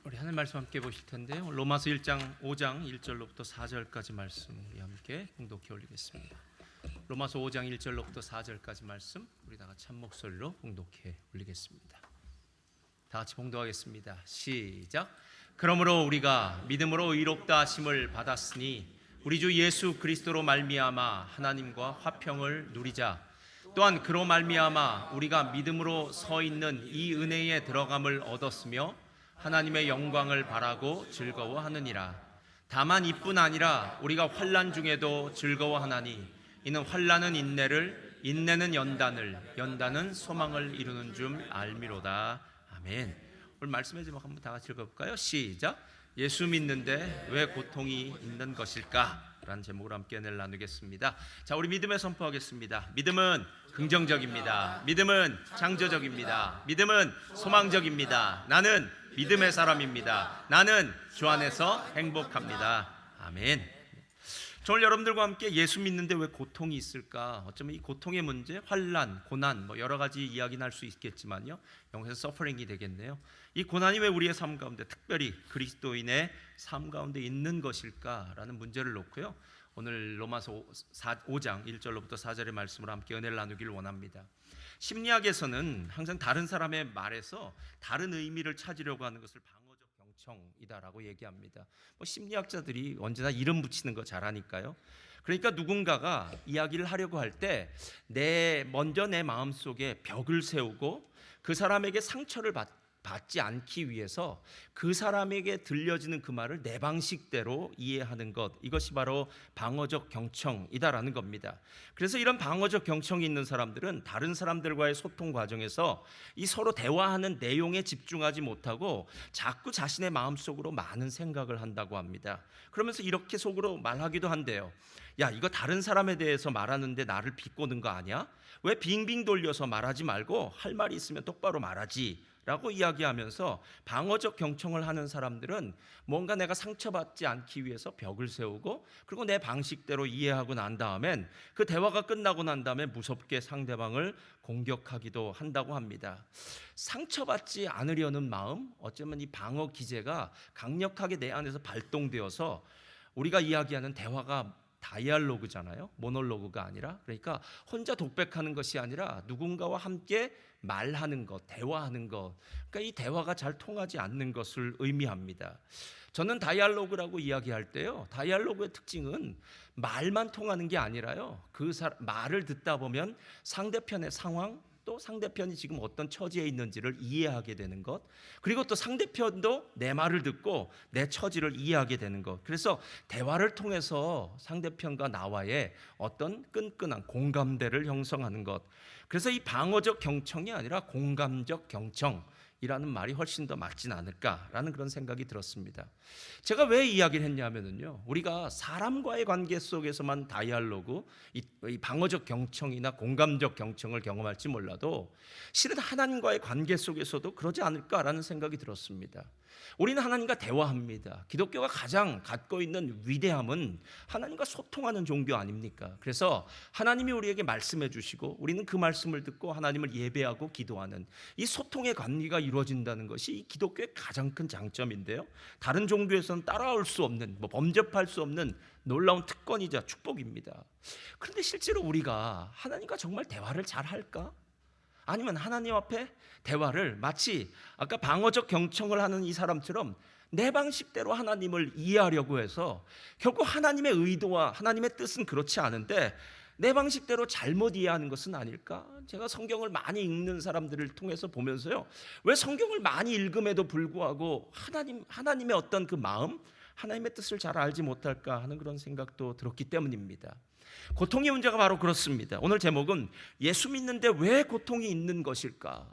우리 하나님 말씀 함께 보실 텐데요. 로마서 1장 5장 1절로부터 4절까지 말씀 우리 함께 공독해 올리겠습니다. 로마서 5장 1절로부터 4절까지 말씀 우리 다 같이 한 목소리로 공독해 올리겠습니다. 다 같이 봉독하겠습니다. 시작. 그러므로 우리가 믿음으로 의롭다 하심을 받았으니 우리 주 예수 그리스도로 말미암아 하나님과 화평을 누리자. 또한 그로 말미암아 우리가 믿음으로 서 있는 이 은혜에 들어감을 얻었으며 하나님의 영광을 바라고 즐거워하느니라. 다만 이뿐 아니라 우리가 환난 중에도 즐거워하나니 이는 환난은 인내를, 인내는 연단을, 연단은 소망을 이루는 줄 알미로다. 아멘. 오늘 말씀의 제목 한번 다 같이 읽어볼까요? 시작. 예수 믿는데 왜 고통이 있는 것일까? 라는 제목으로 함께 은혜를 나누겠습니다. 자, 우리 믿음에 선포하겠습니다. 믿음은 긍정적입니다. 믿음은 창조적입니다. 믿음은 소망적입니다. 나는 믿음의 사람입니다. 나는 주 안에서 행복합니다. 아멘. 오늘 여러분들과 함께 예수 믿는데 왜 고통이 있을까? 어쩌면 이 고통의 문제, 환난, 고난 여러 가지 이야기는 할 수 있겠지만요, 영어에서 서퍼링이 되겠네요. 이 고난이 왜 우리의 삶 가운데, 특별히 그리스도인의 삶 가운데 있는 것일까라는 문제를 놓고요, 오늘 로마서 5장 1절로부터 4절의 말씀으로 함께 은혜를 나누기를 원합니다. 심리학에서는 항상 다른 사람의 말에서 다른 의미를 찾으려고 하는 것을 방어적 경청이다라고 얘기합니다. 심리학자들이 언제나 이름 붙이는 거 잘하니까요. 그러니까 누군가가 이야기를 하려고 할 때 먼저 내 마음속에 벽을 세우고 그 사람에게 상처를 받지 않기 위해서 그 사람에게 들려지는 그 말을 내 방식대로 이해하는 것, 이것이 바로 방어적 경청이다라는 겁니다. 그래서 이런 방어적 경청이 있는 사람들은 다른 사람들과의 소통 과정에서 이 서로 대화하는 내용에 집중하지 못하고 자꾸 자신의 마음속으로 많은 생각을 한다고 합니다. 그러면서 이렇게 속으로 말하기도 한대요. 야, 이거 다른 사람에 대해서 말하는데 나를 비꼬는 거 아니야? 왜 빙빙 돌려서 말하지 말고 할 말이 있으면 똑바로 말하지? 라고 이야기하면서 방어적 경청을 하는 사람들은 뭔가 내가 상처받지 않기 위해서 벽을 세우고, 그리고 내 방식대로 이해하고 난 다음엔 그 대화가 끝나고 난 다음에 무섭게 상대방을 공격하기도 한다고 합니다. 상처받지 않으려는 마음, 어쩌면 이 방어 기제가 강력하게 내 안에서 발동되어서 우리가 이야기하는 대화가 다이알로그잖아요. 모놀로그가 아니라. 그러니까 혼자 독백하는 것이 아니라 누군가와 함께 말하는 것, 대화하는 것. 그러니까 이 대화가 잘 통하지 않는 것을 의미합니다. 저는 다이알로그라고 이야기할 때요, 다이알로그의 특징은 말만 통하는 게 아니라요, 말을 듣다 보면 상대편의 상황, 또 상대편이 지금 어떤 처지에 있는지를 이해하게 되는 것, 그리고 또 상대편도 내 말을 듣고 내 처지를 이해하게 되는 것. 그래서 대화를 통해서 상대편과 나와의 어떤 끈끈한 공감대를 형성하는 것. 그래서 이 방어적 경청이 아니라 공감적 경청이라는 말이 훨씬 더 맞진 않을까라는 그런 생각이 들었습니다. 제가 왜 이야기를 했냐면요, 우리가 사람과의 관계 속에서만 다이알로그, 이 방어적 경청이나 공감적 경청을 경험할지 몰라도 실은 하나님과의 관계 속에서도 그러지 않을까라는 생각이 들었습니다. 우리는 하나님과 대화합니다. 기독교가 가장 갖고 있는 위대함은 하나님과 소통하는 종교 아닙니까? 그래서 하나님이 우리에게 말씀해 주시고 우리는 그 말씀을 듣고 하나님을 예배하고 기도하는 이 소통의 관계가 이루어진다는 것이 이 기독교의 가장 큰 장점인데요, 다른 종교에서는 따라올 수 없는, 범접할 수 없는 놀라운 특권이자 축복입니다. 그런데 실제로 우리가 하나님과 정말 대화를 잘 할까? 아니면 하나님 앞에 대화를 마치 아까 방어적 경청을 하는 이 사람처럼 내 방식대로 하나님을 이해하려고 해서 결국 하나님의 의도와 하나님의 뜻은 그렇지 않은데 내 방식대로 잘못 이해하는 것은 아닐까? 제가 성경을 많이 읽는 사람들을 통해서 보면서요, 왜 성경을 많이 읽음에도 불구하고 하나님의 어떤 그 마음, 하나님의 뜻을 잘 알지 못할까 하는 그런 생각도 들었기 때문입니다. 고통의 문제가 바로 그렇습니다. 오늘 제목은 예수 믿는데 왜 고통이 있는 것일까?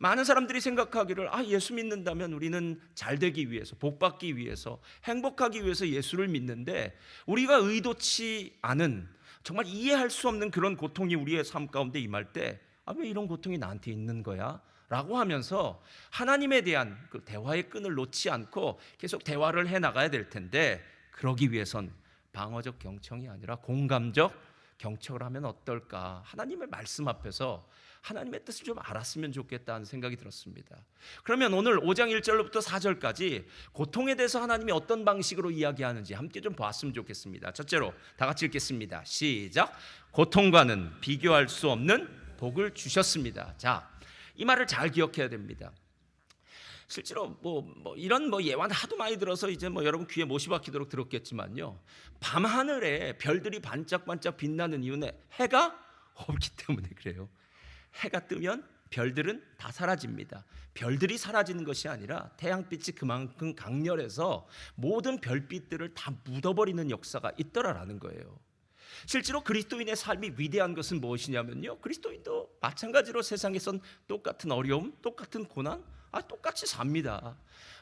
많은 사람들이 생각하기를 예수 믿는다면 우리는 잘 되기 위해서, 복 받기 위해서, 행복하기 위해서 예수를 믿는데 우리가 의도치 않은, 정말 이해할 수 없는 그런 고통이 우리의 삶 가운데 임할 때 왜 이런 고통이 나한테 있는 거야? 라고 하면서 하나님에 대한 그 대화의 끈을 놓지 않고 계속 대화를 해나가야 될 텐데, 그러기 위해선 방어적 경청이 아니라 공감적 경청을 하면 어떨까? 하나님의 말씀 앞에서 하나님의 뜻을 좀 알았으면 좋겠다는 생각이 들었습니다. 그러면 오늘 5장 1절부터 4절까지 고통에 대해서 하나님이 어떤 방식으로 이야기하는지 함께 좀 보았으면 좋겠습니다. 첫째로 다 같이 읽겠습니다. 시작. 고통과는 비교할 수 없는 복을 주셨습니다. 자, 이 말을 잘 기억해야 됩니다. 실제로 이런 예화는 하도 많이 들어서 이제 여러분 귀에 못이 박히도록 들었겠지만요, 밤 하늘에 별들이 반짝반짝 빛나는 이유는 해가 없기 때문에 그래요. 해가 뜨면 별들은 다 사라집니다. 별들이 사라지는 것이 아니라 태양빛이 그만큼 강렬해서 모든 별빛들을 다 묻어버리는 역사가 있더라라는 거예요. 실제로 그리스도인의 삶이 위대한 것은 무엇이냐면요, 그리스도인도 마찬가지로 세상에선 똑같은 어려움, 똑같은 고난, 똑같이 삽니다.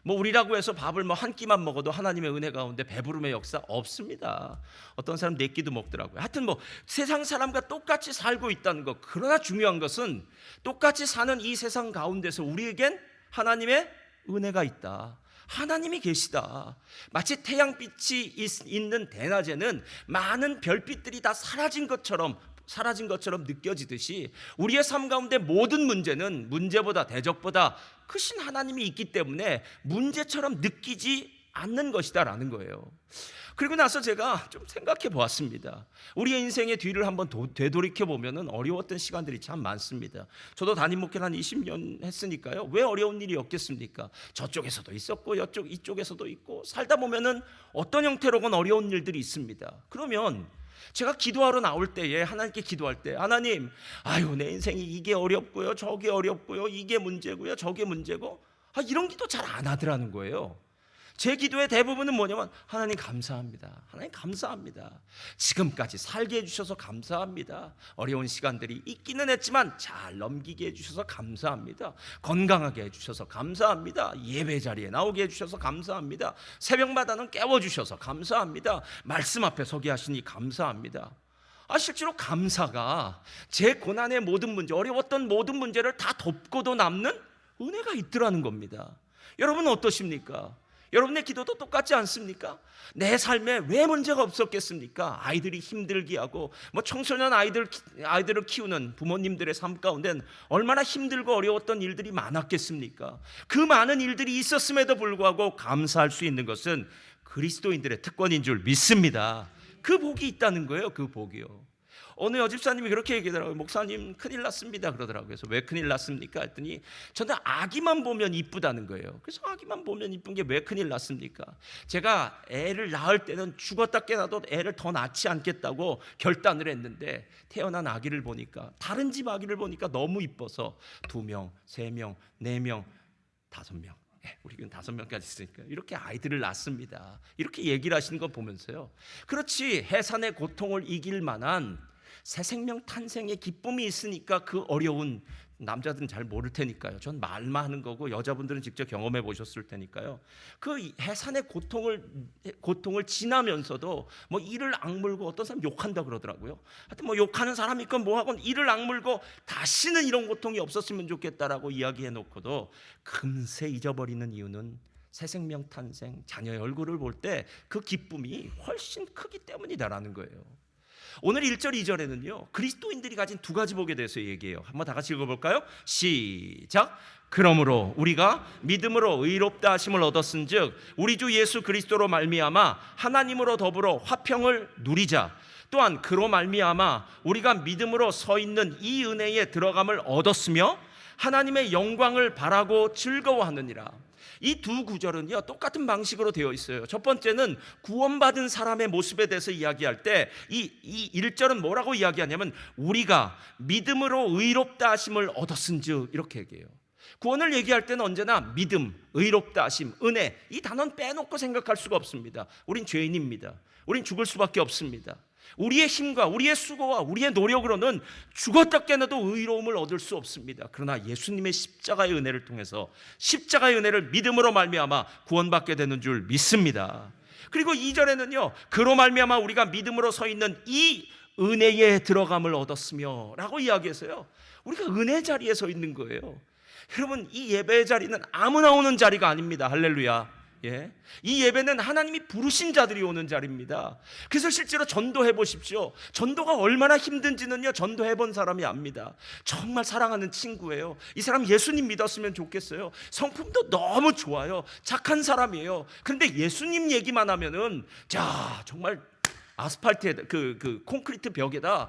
우리라고 해서 밥을 한 끼만 먹어도 하나님의 은혜 가운데 배부름의 역사 없습니다. 어떤 사람 네 끼도 먹더라고요. 하여튼 세상 사람과 똑같이 살고 있다는 것. 그러나 중요한 것은 똑같이 사는 이 세상 가운데서 우리에겐 하나님의 은혜가 있다. 하나님이 계시다. 마치 태양빛이 있는 대낮에는 많은 별빛들이 다 사라진 것처럼 느껴지듯이 우리의 삶 가운데 모든 문제는 문제보다 대적보다 크신 하나님이 있기 때문에 문제처럼 느끼지 않는 것이다라는 거예요. 그리고 나서 제가 좀 생각해 보았습니다. 우리의 인생의 뒤를 한번 되돌이켜 보면은 어려웠던 시간들이 참 많습니다. 저도 담임 목회를 한 20년 했으니까요. 왜 어려운 일이 없겠습니까? 저쪽에서도 있었고 이쪽에서도 있고, 살다 보면은 어떤 형태로건 어려운 일들이 있습니다. 그러면 제가 기도하러 나올 때에 하나님께 기도할 때, 하나님, 내 인생이 이게 어렵고요, 저게 어렵고요, 이게 문제고요, 저게 문제고, 이런 기도 잘 안 하더라는 거예요. 제 기도의 대부분은 뭐냐면, 하나님 감사합니다. 하나님 감사합니다. 지금까지 살게 해주셔서 감사합니다. 어려운 시간들이 있기는 했지만 잘 넘기게 해주셔서 감사합니다. 건강하게 해주셔서 감사합니다. 예배 자리에 나오게 해주셔서 감사합니다. 새벽마다는 깨워주셔서 감사합니다. 말씀 앞에 서게 하시니 감사합니다. 실제로 감사가 제 고난의 모든 문제, 어려웠던 모든 문제를 다 덮고도 남는 은혜가 있더라는 겁니다. 여러분은 어떠십니까? 여러분의 기도도 똑같지 않습니까? 내 삶에 왜 문제가 없었겠습니까? 아이들이 힘들게 하고 청소년 아이들을 키우는 부모님들의 삶 가운데는 얼마나 힘들고 어려웠던 일들이 많았겠습니까? 그 많은 일들이 있었음에도 불구하고 감사할 수 있는 것은 그리스도인들의 특권인 줄 믿습니다. 그 복이 있다는 거예요. 그 복이요. 어느 여집사님이 그렇게 얘기하더라고요. 목사님, 큰일 났습니다 그러더라고요. 그래서 왜 큰일 났습니까 했더니 저는 아기만 보면 이쁘다는 거예요. 그래서 아기만 보면 이쁜 게 왜 큰일 났습니까? 제가 애를 낳을 때는 죽었다 깨나도 애를 더 낳지 않겠다고 결단을 했는데, 태어난 아기를 보니까, 다른 집 아기를 보니까 너무 이뻐서 2명, 3명, 4명, 5명, 우리는 5명까지 있으니까 이렇게 아이들을 낳습니다. 이렇게 얘기를 하시는 거 보면서요, 그렇지, 해산의 고통을 이길 만한 새 생명 탄생의 기쁨이 있으니까 그 어려운, 남자들은 잘 모를 테니까요, 전 말만 하는 거고 여자분들은 직접 경험해 보셨을 테니까요, 그 해산의 고통을 지나면서도 이를 악물고, 어떤 사람 욕한다 그러더라고요. 하여튼 욕하는 사람이 있건 뭐하건 이를 악물고 다시는 이런 고통이 없었으면 좋겠다라고 이야기해 놓고도 금세 잊어버리는 이유는 새 생명 탄생, 자녀의 얼굴을 볼 때 그 기쁨이 훨씬 크기 때문이다라는 거예요. 오늘 1절 2절에는요 그리스도인들이 가진 두 가지 복에 대해서 얘기해요. 한번 다 같이 읽어볼까요? 시작. 그러므로 우리가 믿음으로 의롭다 하심을 얻었은즉 우리 주 예수 그리스도로 말미암아 하나님으로 더불어 화평을 누리자. 또한 그로 말미암아 우리가 믿음으로 서 있는 이 은혜에 들어감을 얻었으며 하나님의 영광을 바라고 즐거워하느니라. 이 두 구절은요 똑같은 방식으로 되어 있어요. 첫 번째는 구원받은 사람의 모습에 대해서 이야기할 때 이 1절은 뭐라고 이야기하냐면 우리가 믿음으로 의롭다 하심을 얻었은즉 이렇게 얘기해요. 구원을 얘기할 때는 언제나 믿음, 의롭다 하심, 은혜, 이 단어는 빼놓고 생각할 수가 없습니다. 우린 죄인입니다. 우린 죽을 수밖에 없습니다. 우리의 힘과 우리의 수고와 우리의 노력으로는 죽었다 깨어나도 의로움을 얻을 수 없습니다. 그러나 예수님의 십자가의 은혜를 통해서 십자가의 은혜를 믿음으로 말미암아 구원받게 되는 줄 믿습니다. 그리고 2절에는요 그로 말미암아 우리가 믿음으로 서 있는 이 은혜에 들어감을 얻었으며 라고 이야기해서요 우리가 은혜 자리에 서 있는 거예요. 여러분 이 예배의 자리는 아무나 오는 자리가 아닙니다. 할렐루야. 예. 이 예배는 하나님이 부르신 자들이 오는 자리입니다. 그래서 실제로 전도해 보십시오. 전도가 얼마나 힘든지는요, 전도해 본 사람이 압니다. 정말 사랑하는 친구예요. 이 사람 예수님 믿었으면 좋겠어요. 성품도 너무 좋아요. 착한 사람이에요. 그런데 예수님 얘기만 하면은 자, 정말 아스팔트에 그 콘크리트 벽에다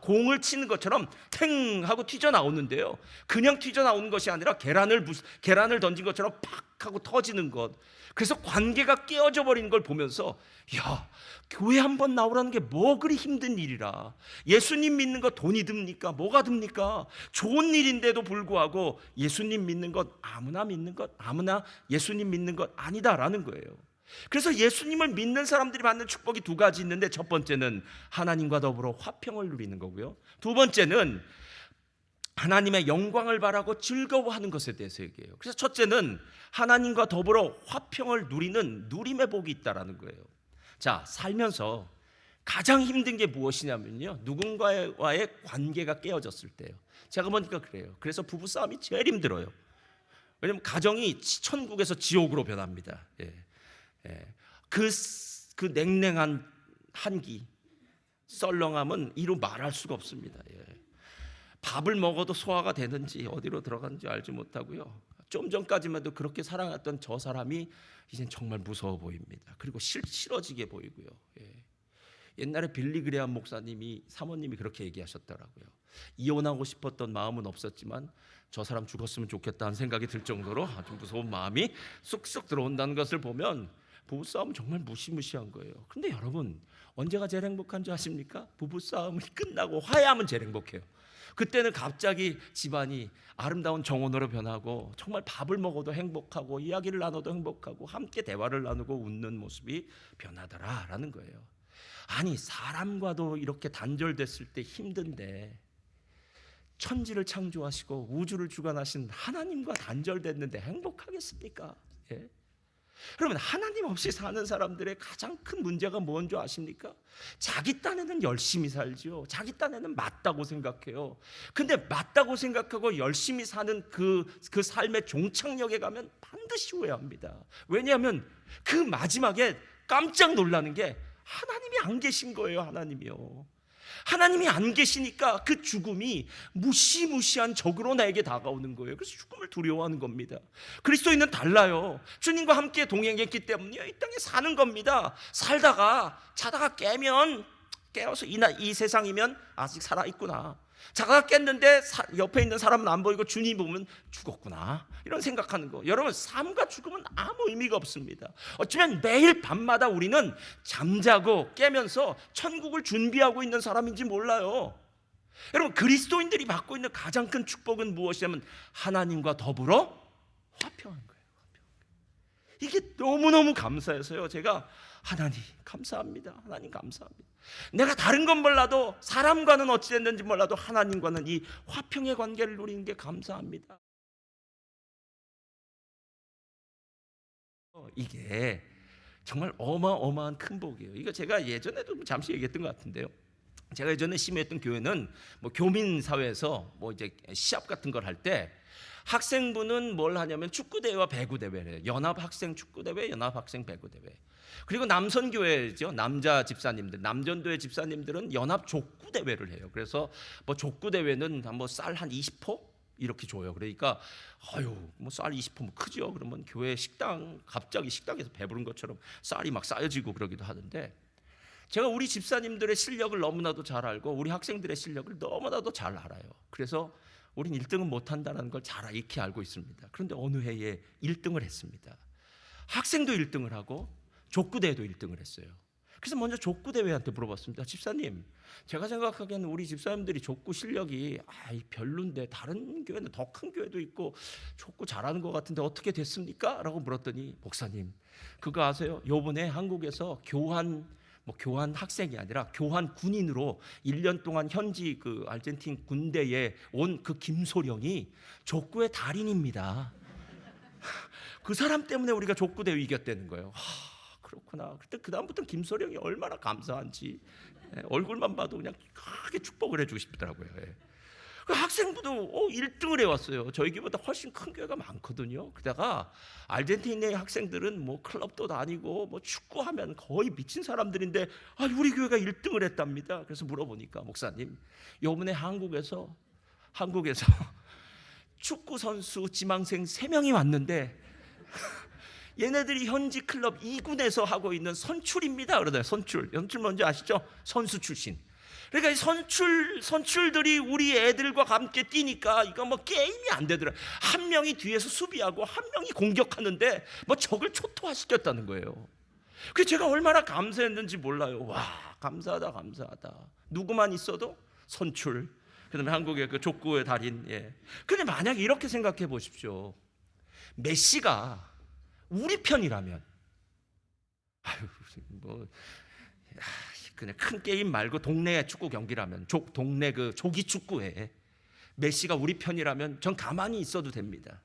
공을 치는 것처럼 탱 하고 튀져 나오는데요. 그냥 튀져 나오는 것이 아니라 계란을 던진 것처럼 팍 하고 터지는 것. 그래서 관계가 깨어져 버리는 걸 보면서 야, 교회 한번 나오라는 게 뭐 그리 힘든 일이라. 예수님 믿는 거 돈이 듭니까? 뭐가 듭니까? 좋은 일인데도 불구하고 예수님 믿는 것, 아무나 믿는 것, 아무나 예수님 믿는 것 아니다라는 거예요. 그래서 예수님을 믿는 사람들이 받는 축복이 두 가지 있는데, 첫 번째는 하나님과 더불어 화평을 누리는 거고요, 두 번째는 하나님의 영광을 바라고 즐거워하는 것에 대해서 얘기해요. 그래서 첫째는 하나님과 더불어 화평을 누리는 누림의 복이 있다라는 거예요. 자, 살면서 가장 힘든 게 무엇이냐면요, 누군가와의 관계가 깨어졌을 때요. 제가 보니까 그래요. 그래서 부부싸움이 제일 힘들어요. 왜냐하면 가정이 천국에서 지옥으로 변합니다. 그 냉랭한 한기, 썰렁함은 이루 말할 수가 없습니다. 밥을 먹어도 소화가 되는지 어디로 들어가는지 알지 못하고요. 좀 전까지만 해도 그렇게 사랑했던 저 사람이 이젠 정말 무서워 보입니다. 그리고 싫어지게 보이고요. 옛날에 빌리 그레함 목사님이, 사모님이 그렇게 얘기하셨더라고요. 이혼하고 싶었던 마음은 없었지만 저 사람 죽었으면 좋겠다는 생각이 들 정도로 아주 무서운 마음이 쑥쑥 들어온다는 것을 보면 부부싸움은 정말 무시무시한 거예요. 그런데 여러분, 언제가 제일 행복한 줄 아십니까? 부부싸움이 끝나고 화해하면 제일 행복해요. 그때는 갑자기 집안이 아름다운 정원으로 변하고 정말 밥을 먹어도 행복하고 이야기를 나눠도 행복하고 함께 대화를 나누고 웃는 모습이 변하더라라는 거예요. 아니, 사람과도 이렇게 단절됐을 때 힘든데 천지를 창조하시고 우주를 주관하신 하나님과 단절됐는데 행복하겠습니까? 여러분, 하나님 없이 사는 사람들의 가장 큰 문제가 뭔 줄 아십니까? 자기 딴에는 열심히 살지요. 자기 딴에는 맞다고 생각해요. 근데 맞다고 생각하고 열심히 사는 그 삶의 종착역에 가면 반드시 후회합니다. 왜냐하면 그 마지막에 깜짝 놀라는 게 하나님이 안 계신 거예요. 하나님이 안 계시니까 그 죽음이 무시무시한 적으로 나에게 다가오는 거예요. 그래서 죽음을 두려워하는 겁니다. 그리스도인은 달라요. 주님과 함께 동행했기 때문에 이 땅에 사는 겁니다. 살다가 자다가 깨어서 이 세상이면 아직 살아있구나. 자다가 깼는데 옆에 있는 사람은 안 보이고 주님 보면 죽었구나, 이런 생각하는 거. 여러분, 삶과 죽음은 아무 의미가 없습니다. 어쩌면 매일 밤마다 우리는 잠자고 깨면서 천국을 준비하고 있는 사람인지 몰라요. 여러분, 그리스도인들이 받고 있는 가장 큰 축복은 무엇이냐면 하나님과 더불어 화평한 거예요. 이게 너무너무 감사해서요, 제가 하나님 감사합니다. 하나님 감사합니다. 내가 다른 건 몰라도, 사람과는 어찌 됐는지 몰라도 하나님과는 이 화평의 관계를 누리는 게 감사합니다. 이게 정말 어마어마한 큰 복이에요. 이거 제가 예전에도 잠시 얘기했던 것 같은데요. 제가 예전에 심의했던 교회는 교민 사회에서 이제 시합 같은 걸 할 때 학생부는 뭘 하냐면 축구 대회와 배구 대회를 해요. 연합 학생 축구 대회, 연합 학생 배구 대회. 그리고 남선교회죠. 남자 집사님들, 남전도의 집사님들은 연합 족구 대회를 해요. 그래서 족구 대회는 쌀 한 20포 이렇게 줘요. 그러니까 쌀 20포 크죠. 그러면 교회 갑자기 식당에서 배부른 것처럼 쌀이 막 쌓여지고 그러기도 하는데, 제가 우리 집사님들의 실력을 너무나도 잘 알고 우리 학생들의 실력을 너무나도 잘 알아요. 그래서 우린 1등은 못한다는 걸 잘 익히 알고 있습니다. 그런데 어느 해에 1등을 했습니다. 학생도 1등을 하고 족구대회도 1등을 했어요. 그래서 먼저 족구대회한테 물어봤습니다. 집사님, 제가 생각하기에는 우리 집사님들이 족구 실력이 별론데 다른 교회는 더 큰 교회도 있고 족구 잘하는 것 같은데 어떻게 됐습니까? 라고 물었더니, 목사님, 그거 아세요? 요번에 한국에서 교환 학생이 아니라 교환 군인으로 1년 동안 현지 아르헨틴 군대에 온 그 김소령이 족구의 달인입니다. 그 사람 때문에 우리가 족구 대회 이겼다는 거예요. 그렇구나. 그때 그다음부터는 김소령이 얼마나 감사한지 얼굴만 봐도 그냥 크게 축복을 해주고 싶더라고요. 그 학생부도 1등을 해왔어요. 저희 교회보다 훨씬 큰 교회가 많거든요. 그다가 아르헨티나의 학생들은 뭐 클럽도 다니고 뭐 축구하면 거의 미친 사람들인데 우리 교회가 1등을 했답니다. 그래서 물어보니까 목사님, 요번에 한국에서 축구 선수 지망생 3명이 왔는데 얘네들이 현지 클럽 2군에서 하고 있는 선출입니다. 그러더라고요. 선출 뭔지 아시죠? 선수 출신. 그러니까 이 선출들이 우리 애들과 함께 뛰니까 이거 뭐 게임이 안 되더라. 한 명이 뒤에서 수비하고 한 명이 공격하는데 뭐 적을 초토화시켰다는 거예요. 그래서 제가 얼마나 감사했는지 몰라요. 와, 감사하다. 누구만 있어도 선출. 그다음에 한국의 그 족구의 달인. 근데 만약에 이렇게 생각해 보십시오. 메시가 우리 편이라면, 그냥 큰 게임 말고 동네 축구 경기라면, 동네 그 조기 축구에 메시가 우리 편이라면 전 가만히 있어도 됩니다.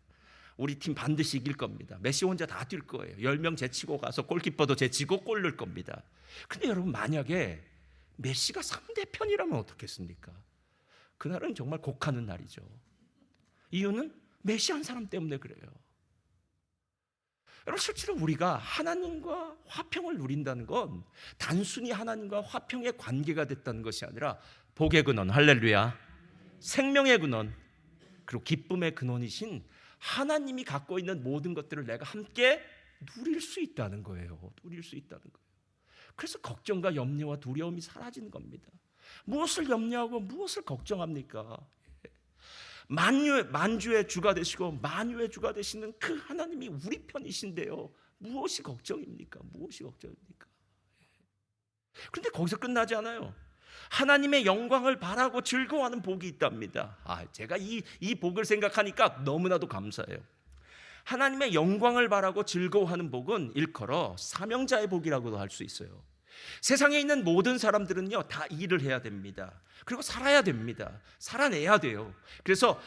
우리 팀 반드시 이길 겁니다. 메시 혼자 다 뛸 거예요. 10명 제치고 가서 골키퍼도 제치고 골 넣을 겁니다. 근데 여러분, 만약에 메시가 상대편이라면 어떻겠습니까? 그날은 정말 곡하는 날이죠. 이유는 메시 한 사람 때문에 그래요. 여러분, 실제로 우리가 하나님과 화평을 누린다는 건 단순히 하나님과 화평의 관계가 됐다는 것이 아니라 복의 근원, 할렐루야, 생명의 근원, 그리고 기쁨의 근원이신 하나님이 갖고 있는 모든 것들을 내가 함께 누릴 수 있다는 거예요. 그래서 걱정과 염려와 두려움이 사라지는 겁니다. 무엇을 염려하고 무엇을 걱정합니까? 만주의 주가 되시고 만유의 주가 되시는 그 하나님이 우리 편이신데요, 무엇이 걱정입니까? 그런데 거기서 끝나지 않아요. 하나님의 영광을 바라고 즐거워하는 복이 있답니다. 제가 이 복을 생각하니까 너무나도 감사해요. 하나님의 영광을 바라고 즐거워하는 복은 일컬어 사명자의 복이라고도 할 수 있어요. 세상에 있는 모든 사람들은요, 다 일을 해야 됩니다. 그리고 살아야 됩니다. 살아내야 돼요. 그래서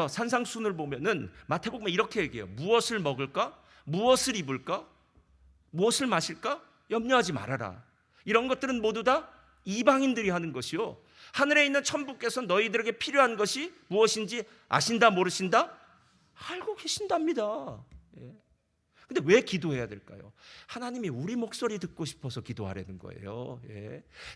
산상순을 보면은 마태복음에 이렇게 얘기해요. 무엇을 먹을까? 무엇을 입을까? 무엇을 마실까? 염려하지 말아라. 이런 것들은 모두 다 이방인들이 하는 것이요, 하늘에 있는 천부께서 너희들에게 필요한 것이 무엇인지 아신다, 모르신다? 알고 계신답니다. 근데 왜 기도해야 될까요? 하나님이 우리 목소리 듣고 싶어서 기도하려는 거예요.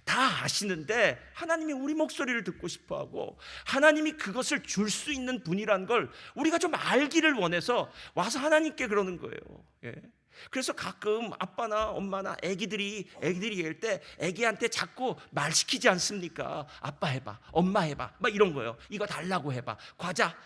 다 아시는데 하나님이 우리 목소리를 듣고 싶어하고 하나님이 그것을 줄 수 있는 분이란 걸 우리가 좀 알기를 원해서 와서 하나님께 그러는 거예요. 그래서 가끔 아빠나 엄마나 애기들이 얘기할 때 애기한테 자꾸 말 시키지 않습니까? 아빠 해봐, 엄마 해봐, 막 이런 거예요. 이거 달라고 해봐, 과자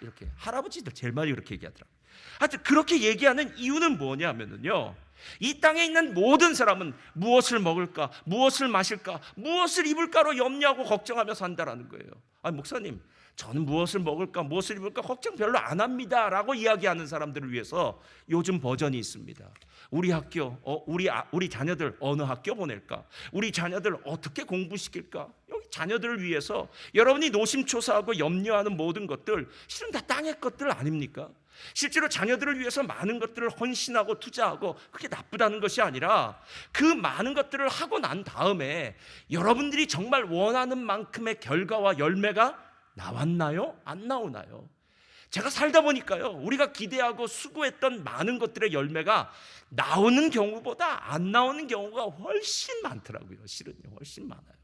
이렇게. 할아버지들 제일 많이 그렇게 얘기하더라고요. 하여튼 그렇게 얘기하는 이유는 뭐냐면요, 이 땅에 있는 모든 사람은 무엇을 먹을까, 무엇을 마실까, 무엇을 입을까로 염려하고 걱정하며 산다라는 거예요. 목사님, 저는 무엇을 먹을까, 무엇을 입을까 걱정 별로 안 합니다 라고 이야기하는 사람들을 위해서 요즘 버전이 있습니다. 우리 학교, 우리 자녀들 어느 학교 보낼까, 우리 자녀들 어떻게 공부시킬까. 여기 자녀들을 위해서 여러분이 노심초사하고 염려하는 모든 것들 실은 다 땅의 것들 아닙니까? 실제로 자녀들을 위해서 많은 것들을 헌신하고 투자하고 그게 나쁘다는 것이 아니라, 그 많은 것들을 하고 난 다음에 여러분들이 정말 원하는 만큼의 결과와 열매가 나왔나요? 안 나오나요? 제가 살다 보니까요, 우리가 기대하고 수고했던 많은 것들의 열매가 나오는 경우보다 안 나오는 경우가 훨씬 많더라고요. 실은요, 훨씬 많아요.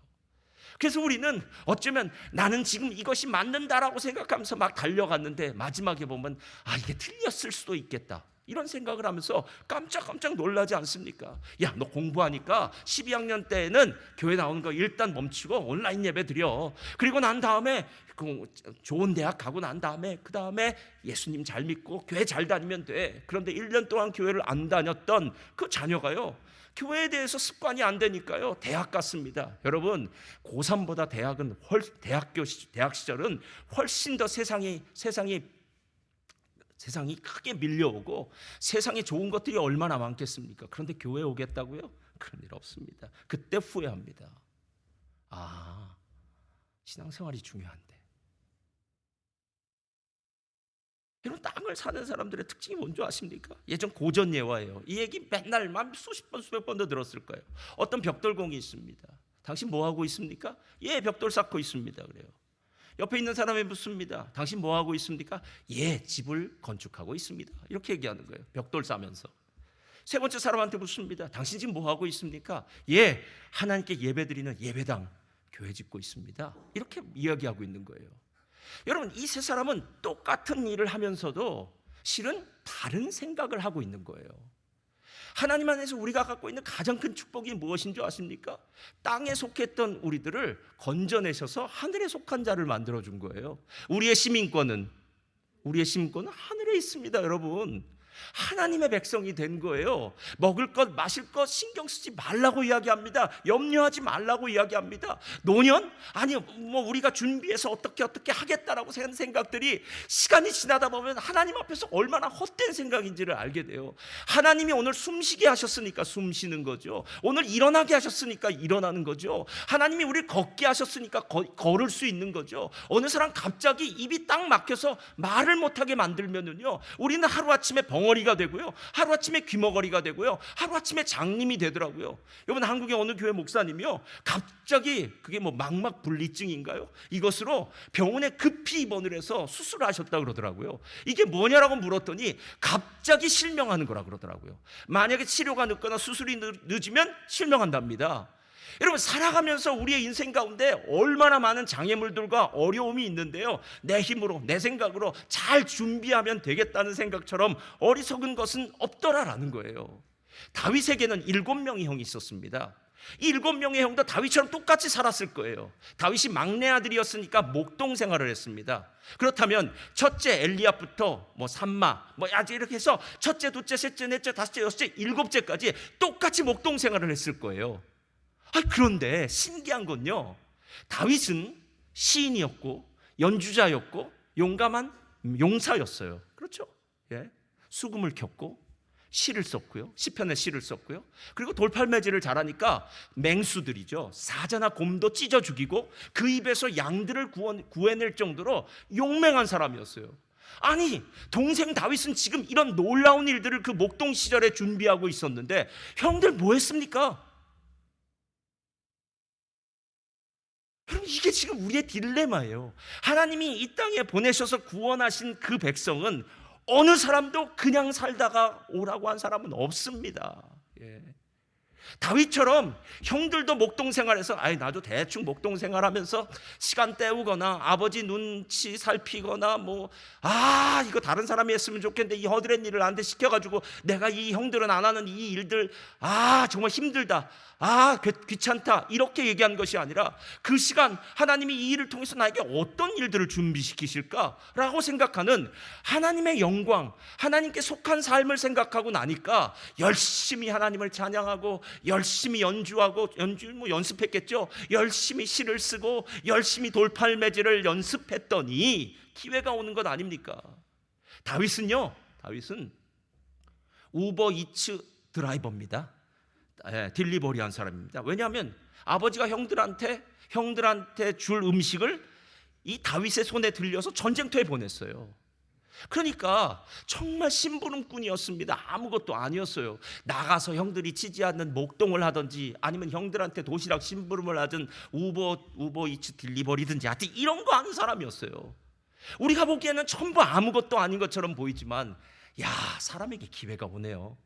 그래서 우리는 어쩌면 나는 지금 이것이 맞는다라고 생각하면서 막 달려갔는데 마지막에 보면 이게 틀렸을 수도 있겠다, 이런 생각을 하면서 깜짝 놀라지 않습니까? 야, 너 공부하니까 12학년 때에는 교회 나오는 거 일단 멈추고 온라인 예배 드려. 그리고 난 다음에 좋은 대학 가고 난 다음에 그 다음에 예수님 잘 믿고 교회 잘 다니면 돼. 그런데 1년 동안 교회를 안 다녔던 그 자녀가요, 교회에 대해서 습관이 안 되니까요, 대학 갔습니다. 여러분, 고3보다 대학 시절은 훨씬 더 세상이 크게 밀려오고 세상에 좋은 것들이 얼마나 많겠습니까? 그런데 교회에 오겠다고요? 그런 일 없습니다. 그때 후회합니다. 신앙생활이 중요한데. 여러분, 땅을 사는 사람들의 특징이 뭔지 아십니까? 예전 고전 예화예요. 이 얘기 맨날 수십 번 수백 번도 들었을 거예요. 어떤 벽돌공이 있습니다. 당신 뭐 하고 있습니까? 벽돌 쌓고 있습니다. 그래요. 옆에 있는 사람이 묻습니다. 당신 뭐 하고 있습니까? 예, 집을 건축하고 있습니다. 이렇게 얘기하는 거예요. 벽돌 싸면서. 세 번째 사람한테 묻습니다. 당신 지금 뭐 하고 있습니까? 예, 하나님께 예배드리는 예배당 교회 짓고 있습니다. 이렇게 이야기하고 있는 거예요. 여러분, 이 세 사람은 똑같은 일을 하면서도 실은 다른 생각을 하고 있는 거예요. 하나님 안에서 우리가 갖고 있는 가장 큰 축복이 무엇인 줄 아십니까? 땅에 속했던 우리들을 건져내셔서 하늘에 속한 자를 만들어준 거예요. 우리의 시민권은 하늘에 있습니다, 여러분. 하나님의 백성이 된 거예요. 먹을 것 마실 것 신경 쓰지 말라고 이야기합니다. 염려하지 말라고 이야기합니다. 노년? 아니 뭐 우리가 준비해서 어떻게 하겠다라고 하는 생각들이 시간이 지나다 보면 하나님 앞에서 얼마나 헛된 생각인지를 알게 돼요. 하나님이 오늘 숨쉬게 하셨으니까 숨쉬는 거죠. 오늘 일어나게 하셨으니까 일어나는 거죠. 하나님이 우리를 걷게 하셨으니까 걸을 수 있는 거죠. 어느 사람 갑자기 입이 딱 막혀서 말을 못하게 만들면은요, 우리는 하루아침에 벙어리가 되고요, 하루아침에 귀머거리가 되고요, 하루아침에 장님이 되더라고요. 여러분, 한국의 어느 교회 목사님이요, 갑자기 그게 뭐 망막분리증인가요? 이것으로 병원에 급히 입원을 해서 수술을 하셨다고 그러더라고요. 이게 뭐냐라고 물었더니 갑자기 실명하는 거라 그러더라고요. 만약에 치료가 늦거나 수술이 늦으면 실명한답니다. 여러분, 살아가면서 우리의 인생 가운데 얼마나 많은 장애물들과 어려움이 있는데요, 내 힘으로 내 생각으로 잘 준비하면 되겠다는 생각처럼 어리석은 것은 없더라라는 거예요. 다윗에게는 7명의 형이 있었습니다. 이 7명의 형도 다윗처럼 똑같이 살았을 거예요. 다윗이 막내 아들이었으니까 목동 생활을 했습니다. 그렇다면 첫째 엘리압부터 뭐 삼마 아직 이렇게 해서 첫째, 둘째, 셋째, 넷째, 다섯째, 여섯째, 일곱째까지 똑같이 목동 생활을 했을 거예요. 그런데 신기한 건요, 다윗은 시인이었고 연주자였고 용감한 용사였어요. 그렇죠? 예. 수금을 켰고 시를 썼고요, 시편의 시를 썼고요. 그리고 돌팔매질을 잘하니까 맹수들이죠, 사자나 곰도 찢어 죽이고 그 입에서 양들을 구해낼 정도로 용맹한 사람이었어요. 아니, 동생 다윗은 지금 이런 놀라운 일들을 그 목동 시절에 준비하고 있었는데 형들 뭐 했습니까? 여러분, 이게 지금 우리의 딜레마예요. 하나님이 이 땅에 보내셔서 구원하신 그 백성은 어느 사람도 그냥 살다가 오라고 한 사람은 없습니다. 예. 다윗처럼 형들도 목동 생활해서 나도 대충 목동 생활하면서 시간 때우거나 아버지 눈치 살피거나 이거 다른 사람이 했으면 좋겠는데 이 허드렛 일을 나한테 시켜가지고 내가 이 형들은 안 하는 이 일들 정말 힘들다, 귀찮다, 이렇게 얘기한 것이 아니라 그 시간 하나님이 이 일을 통해서 나에게 어떤 일들을 준비시키실까라고 생각하는 하나님의 영광, 하나님께 속한 삶을 생각하고 나니까 열심히 하나님을 찬양하고 열심히 연습했겠죠. 열심히 시를 쓰고 열심히 돌팔매질을 연습했더니 기회가 오는 것 아닙니까? 다윗은 우버이츠 드라이버입니다. 딜리버리한 사람입니다. 왜냐하면 아버지가 형들한테 줄 음식을 이 다윗의 손에 들려서 전쟁터에 보냈어요. 그러니까 정말 심부름꾼이었습니다. 아무것도 아니었어요. 나가서 형들이 치지 않는 목동을 하든지 아니면 형들한테 도시락 심부름을 하든 우버이츠 딜리버리든지 하여튼 이런 거 하는 사람이었어요. 우리가 보기에는 전부 아무것도 아닌 것처럼 보이지만 사람에게 기회가 오네요.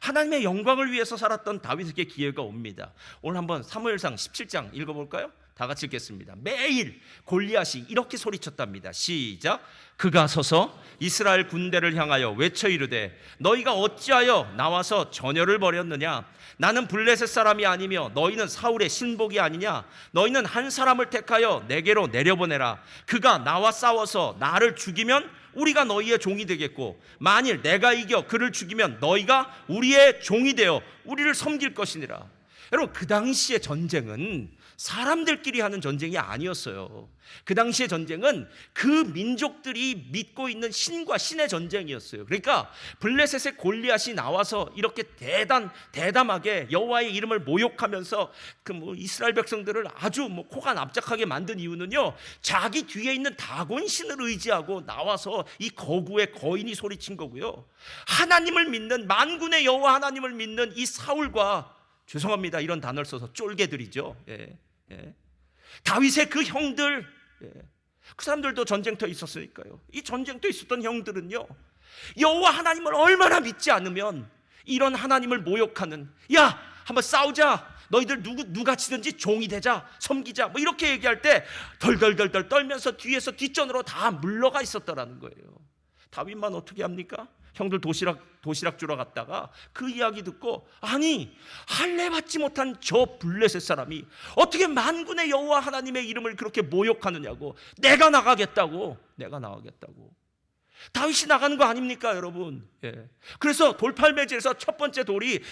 하나님의 영광을 위해서 살았던 다윗에게 기회가 옵니다. 오늘 한번 사무엘상 17장 읽어볼까요? 다 같이 읽겠습니다. 매일 골리앗이 이렇게 소리쳤답니다. 시작. 그가 서서 이스라엘 군대를 향하여 외쳐 이르되 너희가 어찌하여 나와서 전열을 벌였느냐? 나는 블레셋 사람이 아니며 너희는 사울의 신복이 아니냐? 너희는 한 사람을 택하여 내게로 내려보내라. 그가 나와 싸워서 나를 죽이면 우리가 너희의 종이 되겠고 만일 내가 이겨 그를 죽이면 너희가 우리의 종이 되어 우리를 섬길 것이니라. 여러분, 그 당시의 전쟁은 사람들끼리 하는 전쟁이 아니었어요. 그 당시의 전쟁은 그 민족들이 믿고 있는 신과 신의 전쟁이었어요. 그러니까 블레셋의 골리앗이 나와서 이렇게 대담하게 여호와의 이름을 모욕하면서 이스라엘 백성들을 아주 코가 납작하게 만든 이유는요, 자기 뒤에 있는 다곤 신을 의지하고 나와서 이 거구의 거인이 소리친 거고요. 하나님을 믿는 만군의 여호와 하나님을 믿는 이 사울과, 죄송합니다, 이런 단어를 써서 쫄개들이죠. 다윗의 그 형들, 그 사람들도 전쟁터에 있었으니까요. 이 전쟁터에 있었던 형들은요, 여호와 하나님을 얼마나 믿지 않으면 이런 하나님을 모욕하는, 야 한번 싸우자, 너희들 누가 치든지 종이 되자, 섬기자, 뭐 이렇게 얘기할 때 덜덜덜덜 떨면서 뒤에서 뒷전으로 다 물러가 있었다라는 거예요. 다윗만 어떻게 합니까? 형들 도시락 주러 갔다가 그 이야기 듣고, 아니 할례 받지 못한 저 블레셋 사람이 어떻게 만군의 여호와 하나님의 이름을 그렇게 모욕하느냐고, 내가 나가겠다고. 다윗이 나가는 거 아닙니까 여러분? 예. 그래서 돌팔매질에서 첫 번째 돌이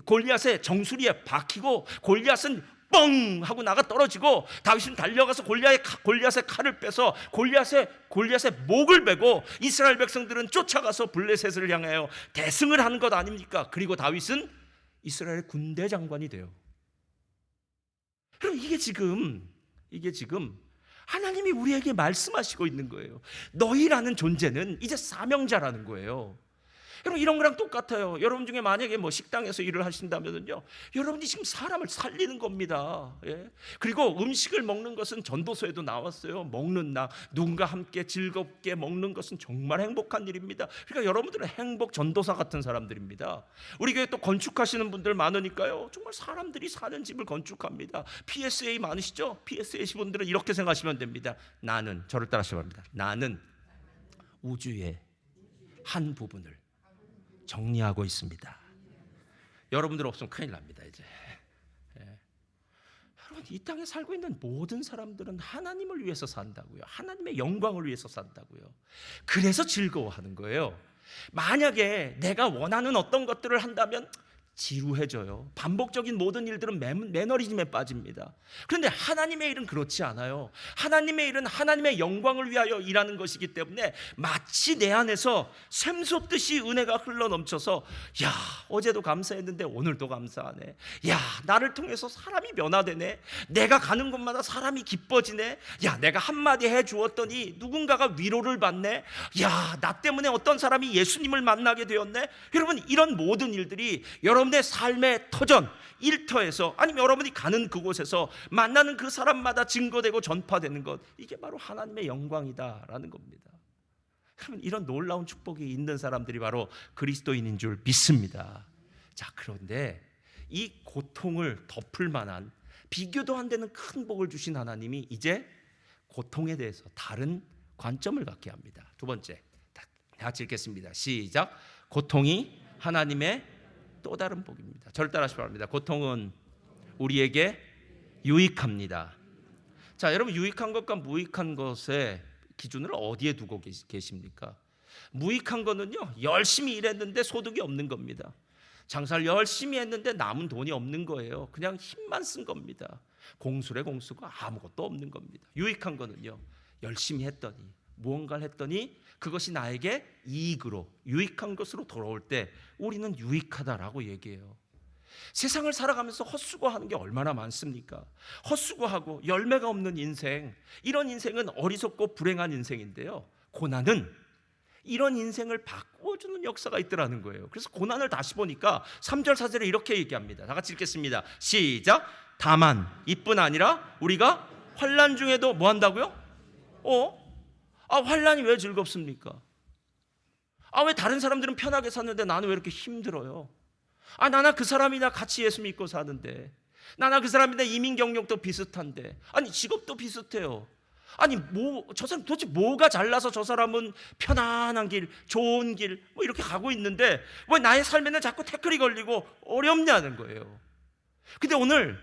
골리앗의 정수리에 박히고 골리앗은 뻥 하고 나가 떨어지고, 다윗은 달려가서 골리앗의 칼을 빼서 골리앗의 목을 베고, 이스라엘 백성들은 쫓아가서 블레셋을 향하여 대승을 하는 것 아닙니까? 그리고 다윗은 이스라엘 군대 장관이 돼요. 그럼 이게 지금 하나님이 우리에게 말씀하시고 있는 거예요. 너희라는 존재는 이제 사명자라는 거예요. 여러분, 이런 거랑 똑같아요. 여러분 중에 만약에 뭐 식당에서 일을 하신다면요, 여러분이 지금 사람을 살리는 겁니다. 예? 그리고 음식을 먹는 것은 전도서에도 나왔어요. 먹는 나, 누군가 함께 즐겁게 먹는 것은 정말 행복한 일입니다. 그러니까 여러분들은 행복 전도사 같은 사람들입니다. 우리 교회 또 건축하시는 분들 많으니까요, 정말 사람들이 사는 집을 건축합니다. PSA 많으시죠? PSA 분들은 이렇게 생각하시면 됩니다. 저를 따라하시면 됩니다. 나는 우주의 한 부분을 정리하고 있습니다. 여러분들 없으면 큰일 납니다. 이제 여러분, 이 땅에 살고 있는 모든 사람들은 하나님을 위해서 산다고요. 하나님의 영광을 위해서 산다고요. 그래서 즐거워하는 거예요. 만약에 내가 원하는 어떤 것들을 한다면 지루해져요. 반복적인 모든 일들은 매너리즘에 빠집니다. 그런데 하나님의 일은 그렇지 않아요. 하나님의 일은 하나님의 영광을 위하여 일하는 것이기 때문에 마치 내 안에서 샘솟듯이 은혜가 흘러넘쳐서, 야 어제도 감사했는데 오늘도 감사하네. 야 나를 통해서 사람이 변화되네. 내가 가는 곳마다 사람이 기뻐지네. 야 내가 한마디 해주었더니 누군가가 위로를 받네. 야 나 때문에 어떤 사람이 예수님을 만나게 되었네. 여러분, 이런 모든 일들이 여러분의 삶의 터전, 일터에서, 아니면 여러분이 가는 그곳에서 만나는 그 사람마다 증거되고 전파되는 것, 이게 바로 하나님의 영광이다라는 겁니다. 여러분, 이런 놀라운 축복이 있는 사람들이 바로 그리스도인인 줄 믿습니다. 자, 그런데 이 고통을 덮을 만한, 비교도 안 되는 큰 복을 주신 하나님이 이제 고통에 대해서 다른 관점을 갖게 합니다. 두 번째, 다 같이 읽겠습니다. 시작. 고통이 하나님의 또 다른 복입니다. 저를 따라하시기 바랍니다. 고통은 우리에게 유익합니다. 자, 여러분, 유익한 것과 무익한 것의 기준을 어디에 두고 계십니까? 무익한 거는요, 열심히 일했는데 소득이 없는 겁니다. 장사를 열심히 했는데 남은 돈이 없는 거예요. 그냥 힘만 쓴 겁니다. 공수래 공수가 아무것도 없는 겁니다. 유익한 거는요, 열심히 했더니, 무언가를 했더니 그것이 나에게 이익으로, 유익한 것으로 돌아올 때 우리는 유익하다라고 얘기해요. 세상을 살아가면서 헛수고하는 게 얼마나 많습니까? 헛수고하고 열매가 없는 인생, 이런 인생은 어리석고 불행한 인생인데요, 고난은 이런 인생을 바꾸어주는 역사가 있더라는 거예요. 그래서 고난을 다시 보니까 3절 4절에 이렇게 얘기합니다. 다 같이 읽겠습니다. 시작. 다만 이뿐 아니라 우리가 환난 중에도 뭐 한다고요? 환난이 왜 즐겁습니까? 왜 다른 사람들은 편하게 사는데 나는 왜 이렇게 힘들어요? 나나 그 사람이나 같이 예수 믿고 사는데, 나나 그 사람이나 이민 경력도 비슷한데, 직업도 비슷해요. 저 사람 도대체 뭐가 잘나서 저 사람은 편안한 길, 좋은 길 뭐 이렇게 가고 있는데 왜 나의 삶에는 자꾸 태클이 걸리고 어렵냐는 거예요. 근데 오늘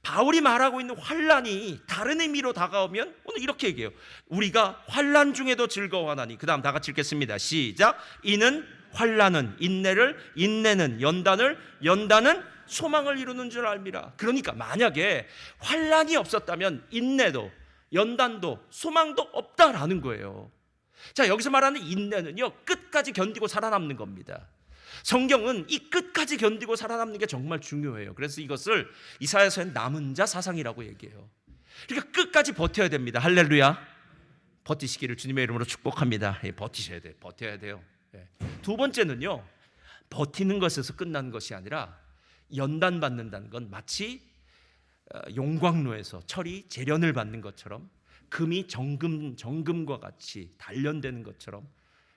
바울이 말하고 있는 환난이 다른 의미로 다가오면 오늘 이렇게 얘기해요. 우리가 환난 중에도 즐거워하나니. 그 다음 다 같이 읽겠습니다. 시작. 이는 환난은 인내를, 인내는 연단을, 연단은 소망을 이루는 줄 알미라. 그러니까 만약에 환난이 없었다면 인내도, 연단도, 소망도 없다라는 거예요. 자, 여기서 말하는 인내는요, 끝까지 견디고 살아남는 겁니다. 성경은 이 끝까지 견디고 살아남는 게 정말 중요해요. 그래서 이것을 이사야서엔 남은 자 사상이라고 얘기해요. 그러니까 끝까지 버텨야 됩니다. 할렐루야. 버티시기를 주님의 이름으로 축복합니다. 버티셔야 돼요. 버텨야 돼요. 두 번째는요, 버티는 것에서 끝나는 것이 아니라 연단받는다는 건 마치 용광로에서 철이 재련을 받는 것처럼 금이 정금과 같이 단련되는 것처럼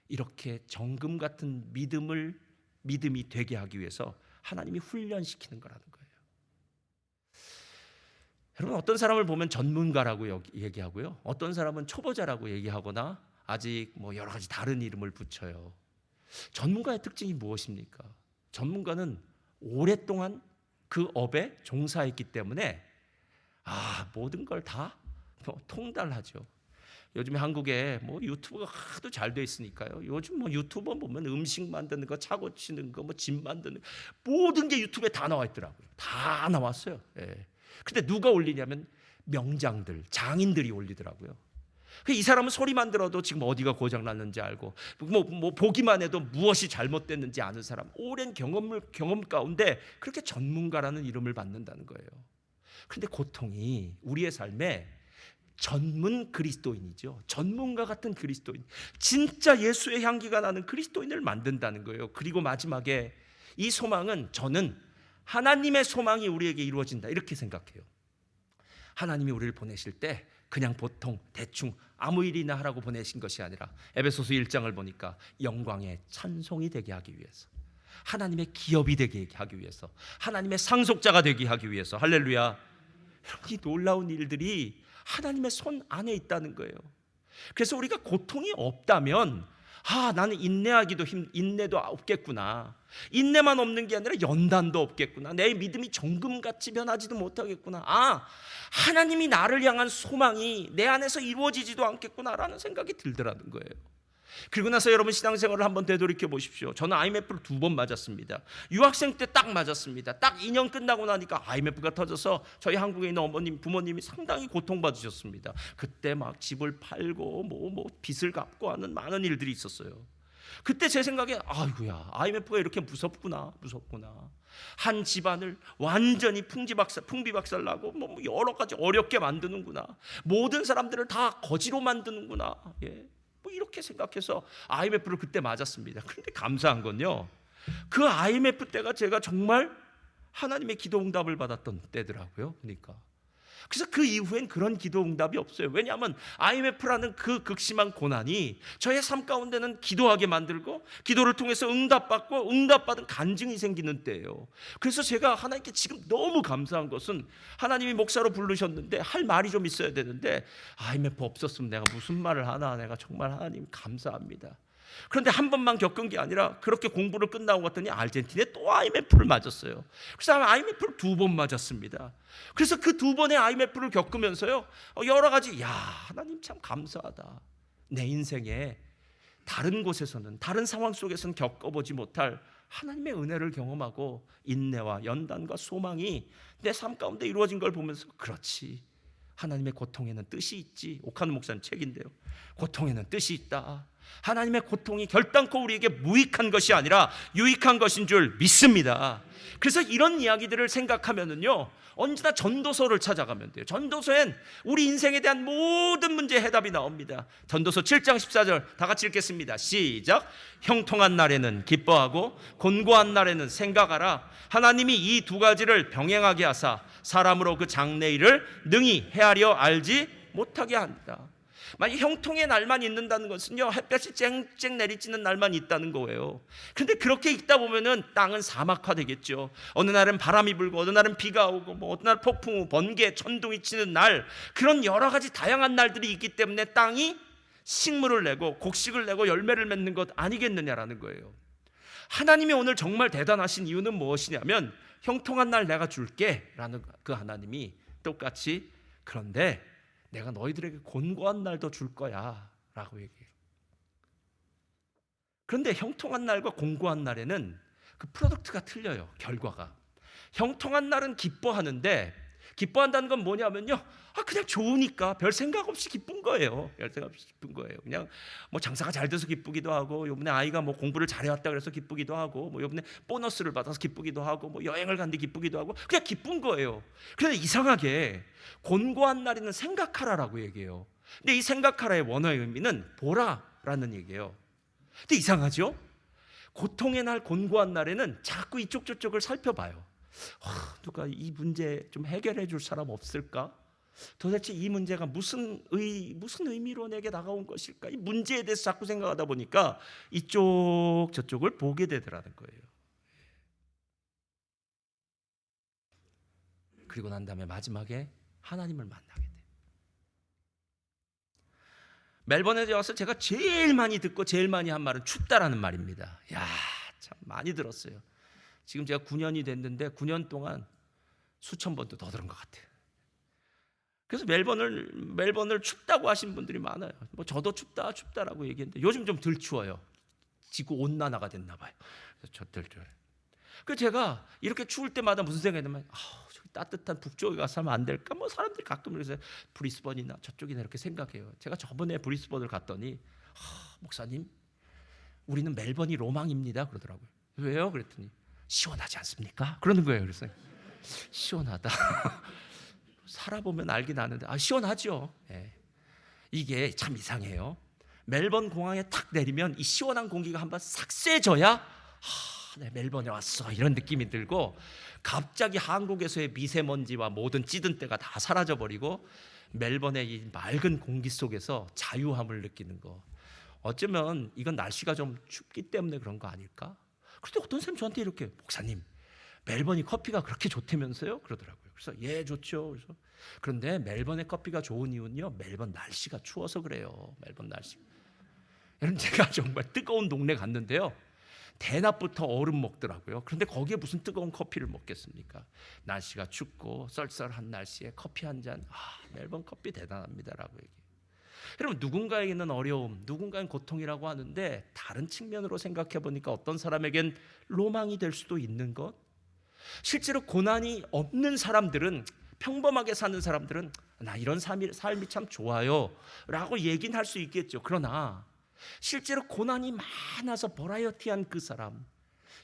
이렇게 정금 같은 믿음이 되게 하기 위해서 하나님이 훈련시키는 거라는 거예요. 여러분, 어떤 사람을 보면 전문가라고 얘기하고요, 어떤 사람은 초보자라고 얘기하거나 아직 뭐 여러 가지 다른 이름을 붙여요. 전문가의 특징이 무엇입니까? 전문가는 오랫동안 그 업에 종사했기 때문에 모든 걸 다 통달하죠. 요즘에 한국에 뭐 유튜브가 하도 잘 돼 있으니까요. 요즘 뭐 유튜버 보면 음식 만드는 거, 차 고치는 거, 뭐 집 만드는 거, 모든 게 유튜브에 다 나와 있더라고요. 다 나왔어요. 예. 근데 누가 올리냐면 명장들, 장인들이 올리더라고요. 이 사람은 소리만 들어도 지금 어디가 고장 났는지 알고, 뭐 보기만 해도 무엇이 잘못됐는지 아는 사람, 오랜 경험 가운데 그렇게 전문가라는 이름을 받는다는 거예요. 그런데 고통이 우리의 삶에 전문 그리스도인이죠. 전문가 같은 그리스도인, 진짜 예수의 향기가 나는 그리스도인을 만든다는 거예요. 그리고 마지막에 이 소망은, 저는 하나님의 소망이 우리에게 이루어진다 이렇게 생각해요. 하나님이 우리를 보내실 때 그냥 보통 대충 아무 일이나 하라고 보내신 것이 아니라 에베소서 1장을 보니까 영광의 찬송이 되게 하기 위해서, 하나님의 기업이 되게 하기 위해서, 하나님의 상속자가 되게 하기 위해서. 할렐루야. 이 놀라운 일들이 하나님의 손 안에 있다는 거예요. 그래서 우리가 고통이 없다면 나는 인내도 없겠구나, 인내만 없는 게 아니라 연단도 없겠구나, 내 믿음이 정금같이 변하지도 못하겠구나, 하나님이 나를 향한 소망이 내 안에서 이루어지지도 않겠구나라는 생각이 들더라는 거예요. 그리고 나서 여러분 신앙생활을 한번 되돌이켜 보십시오. 저는 IMF를 2번 맞았습니다. 유학생 때 딱 맞았습니다. 딱 2년 끝나고 나니까 IMF가 터져서 저희 한국에 있는 어머님, 부모님이 상당히 고통받으셨습니다. 그때 막 집을 팔고 뭐 빚을 갚고 하는 많은 일들이 있었어요. 그때 제 생각에 아이고야, IMF가 이렇게 무섭구나. 한 집안을 완전히 풍비박살나고 뭐 여러 가지 어렵게 만드는구나. 모든 사람들을 다 거지로 만드는구나. 뭐 이렇게 생각해서 IMF를 그때 맞았습니다. 그런데 감사한 건요, 그 IMF 때가 제가 정말 하나님의 기도 응답을 받았던 때더라고요. 그래서 그 이후엔 그런 기도 응답이 없어요. 왜냐하면 IMF라는 그 극심한 고난이 저의 삶 가운데는 기도하게 만들고, 기도를 통해서 응답받고, 응답받은 간증이 생기는 때예요. 그래서 제가 하나님께 지금 너무 감사한 것은, 하나님이 목사로 부르셨는데 할 말이 좀 있어야 되는데 IMF 없었으면 내가 무슨 말을 하나, 내가 정말 하나님 감사합니다. 그런데 한 번만 겪은 게 아니라 그렇게 공부를 끝나고 갔더니 아르헨티나에 또 IMF를 맞았어요. 그래서 IMF를 2번 맞았습니다. 그래서 그 2번의 IMF를 겪으면서요, 여러 가지, 하나님 참 감사하다. 내 인생에 다른 곳에서는, 다른 상황 속에서는 겪어보지 못할 하나님의 은혜를 경험하고 인내와 연단과 소망이 내 삶 가운데 이루어진 걸 보면서, 그렇지, 하나님의 고통에는 뜻이 있지. 오카노 목사님 책인데요, 고통에는 뜻이 있다. 하나님의 고통이 결단코 우리에게 무익한 것이 아니라 유익한 것인 줄 믿습니다. 그래서 이런 이야기들을 생각하면은요, 언제나 전도서를 찾아가면 돼요. 전도서엔 우리 인생에 대한 모든 문제의 해답이 나옵니다. 전도서 7장 14절 다 같이 읽겠습니다. 시작. 형통한 날에는 기뻐하고 곤고한 날에는 생각하라. 하나님이 이 2가지를 병행하게 하사 사람으로 그 장래일을 능히 헤아려 알지 못하게 한다. 만약 형통의 날만 있는다는 것은요, 햇볕이 쨍쨍 내리쬐는 날만 있다는 거예요. 근데 그렇게 있다 보면은 땅은 사막화 되겠죠. 어느 날은 바람이 불고, 어느 날은 비가 오고, 뭐 어느 날 폭풍우, 번개, 천둥이 치는 날, 그런 여러 가지 다양한 날들이 있기 때문에 땅이 식물을 내고 곡식을 내고 열매를 맺는 것 아니겠느냐라는 거예요. 하나님이 오늘 정말 대단하신 이유는 무엇이냐면, 형통한 날 내가 줄게 라는 그 하나님이 똑같이, 그런데 내가 너희들에게 곤고한 날도 줄 거야 라고 얘기해요. 그런데 형통한 날과 곤고한 날에는 그 프로덕트가 틀려요. 결과가. 형통한 날은 기뻐하는데, 기뻐한다는 건 뭐냐면요, 그냥 좋으니까 별 생각 없이 기쁜 거예요. 별 생각 없이 기쁜 거예요. 그냥 뭐 장사가 잘 돼서 기쁘기도 하고, 요번에 아이가 뭐 공부를 잘해왔다 그래서 기쁘기도 하고, 뭐 요번에 보너스를 받아서 기쁘기도 하고, 뭐 여행을 갔는데 기쁘기도 하고, 그냥 기쁜 거예요. 그런데 이상하게 곤고한 날에는 생각하라라고 얘기해요. 근데 이 생각하라의 원어의 의미는 보라라는 얘기예요. 근데 이상하죠? 고통의 날, 곤고한 날에는 자꾸 이쪽 저쪽을 살펴봐요. 누가 이 문제 좀 해결해 줄 사람 없을까? 도대체 이 문제가 무슨 의미로 내게 다가온 것일까? 이 문제에 대해서 자꾸 생각하다 보니까 이쪽 저쪽을 보게 되더라는 거예요. 그리고 난 다음에 마지막에 하나님을 만나게 돼요. 멜번에 와서 제가 제일 많이 듣고 제일 많이 한 말은 춥다라는 말입니다. 야, 참 많이 들었어요. 지금 제가 9년이 됐는데 9년 동안 수천 번도 더 들은 것 같아요. 그래서 멜번을 춥다고 하신 분들이 많아요. 뭐 저도 춥다라고 얘기했는데 요즘 좀 덜 추워요. 지구 온난화가 됐나 봐요. 그래서 저덜 추워요. 그래서 제가 이렇게 추울 때마다 무슨 생각이 들면 저기 따뜻한 북쪽에 가서 살면 안 될까? 뭐 사람들이 가끔 그래서 브리스번이나 저쪽이나 이렇게 생각해요. 제가 저번에 브리스번을 갔더니 목사님, 우리는 멜번이 로망입니다 그러더라고요. 왜요? 그랬더니 시원하지 않습니까? 그러는 거예요. 그래서 시원하다. 살아보면 알긴 아는데 시원하죠. 예. 이게 참 이상해요. 멜번 공항에 탁 내리면 이 시원한 공기가 한번 싹 쐬져야 네, 멜번에 왔어 이런 느낌이 들고, 갑자기 한국에서의 미세먼지와 모든 찌든 때가 다 사라져버리고 멜번의 이 맑은 공기 속에서 자유함을 느끼는 거. 어쩌면 이건 날씨가 좀 춥기 때문에 그런 거 아닐까? 그런데 어떤 사람이 저한테 이렇게, 목사님 멜번이 커피가 그렇게 좋다면서요? 그러더라고요. 그래서 예, 좋죠. 그래서 그런데 멜번의 커피가 좋은 이유는요, 멜번 날씨가 추워서 그래요. 멜번 날씨. 여러분, 제가 정말 뜨거운 동네 갔는데요, 대낮부터 얼음 먹더라고요. 그런데 거기에 무슨 뜨거운 커피를 먹겠습니까? 날씨가 춥고 썰썰한 날씨에 커피 한 잔, 멜번 커피 대단합니다라고 얘기해요. 여러분, 누군가에게는 어려움, 누군가는 고통이라고 하는데 다른 측면으로 생각해 보니까 어떤 사람에겐 로망이 될 수도 있는 것. 실제로 고난이 없는 사람들은, 평범하게 사는 사람들은 나 이런 삶이 참 좋아요 라고 얘기는 할 수 있겠죠. 그러나 실제로 고난이 많아서 버라이어티한 그 사람,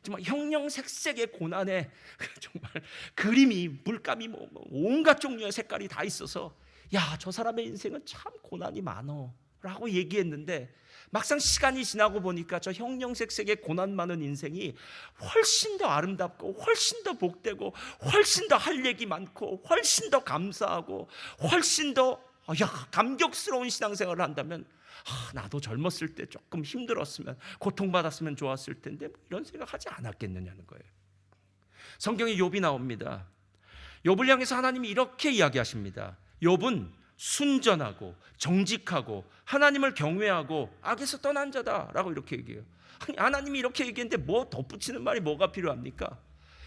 정말 형형색색의 고난에 정말 그림이, 물감이 온갖 종류의 색깔이 다 있어서 야, 저 사람의 인생은 참 고난이 많어 라고 얘기했는데, 막상 시간이 지나고 보니까 저 형형색색의 고난 많은 인생이 훨씬 더 아름답고 훨씬 더 복되고 훨씬 더 할 얘기 많고 훨씬 더 감사하고 훨씬 더 감격스러운 신앙생활을 한다면 나도 젊었을 때 조금 힘들었으면, 고통받았으면 좋았을 텐데 이런 생각하지 않았겠느냐는 거예요. 성경에 욥이 나옵니다. 욥을 향해서 하나님이 이렇게 이야기하십니다. 욥은 순전하고 정직하고 하나님을 경외하고 악에서 떠난 자다라고 이렇게 얘기해요. 아니, 하나님이 이렇게 얘기했는데 뭐 덧붙이는 말이 뭐가 필요합니까?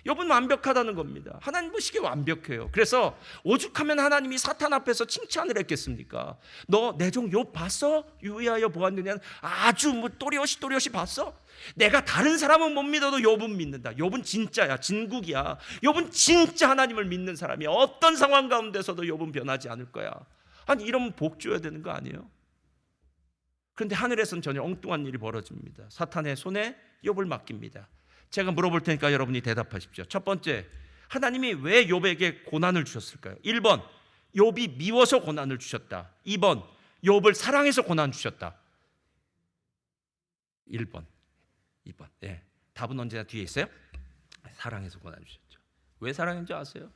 욥은 완벽하다는 겁니다. 하나님 보시기에 완벽해요. 그래서 오죽하면 하나님이 사탄 앞에서 칭찬을 했겠습니까? 너 내 종 욥 봤어? 유의하여 보았느냐? 아주 또리옷이 봤어? 내가 다른 사람은 못 믿어도 욥은 믿는다. 욥은 진짜야, 진국이야. 욥은 진짜 하나님을 믿는 사람이야. 어떤 상황 가운데서도 욥은 변하지 않을 거야. 아니, 이러면 복 줘야 되는 거 아니에요? 그런데 하늘에서는 전혀 엉뚱한 일이 벌어집니다. 사탄의 손에 욥을 맡깁니다. 제가 물어볼 테니까 여러분이 대답하십시오. 첫 번째, 하나님이 왜 욥에게 고난을 주셨을까요? 1번, 욥이 미워서 고난을 주셨다. 2번, 욥을 사랑해서 고난 주셨다. 1번, 2번. 예, 답은 언제나 뒤에 있어요. 사랑해서 고난 주셨죠. 왜 사랑인지 아세요?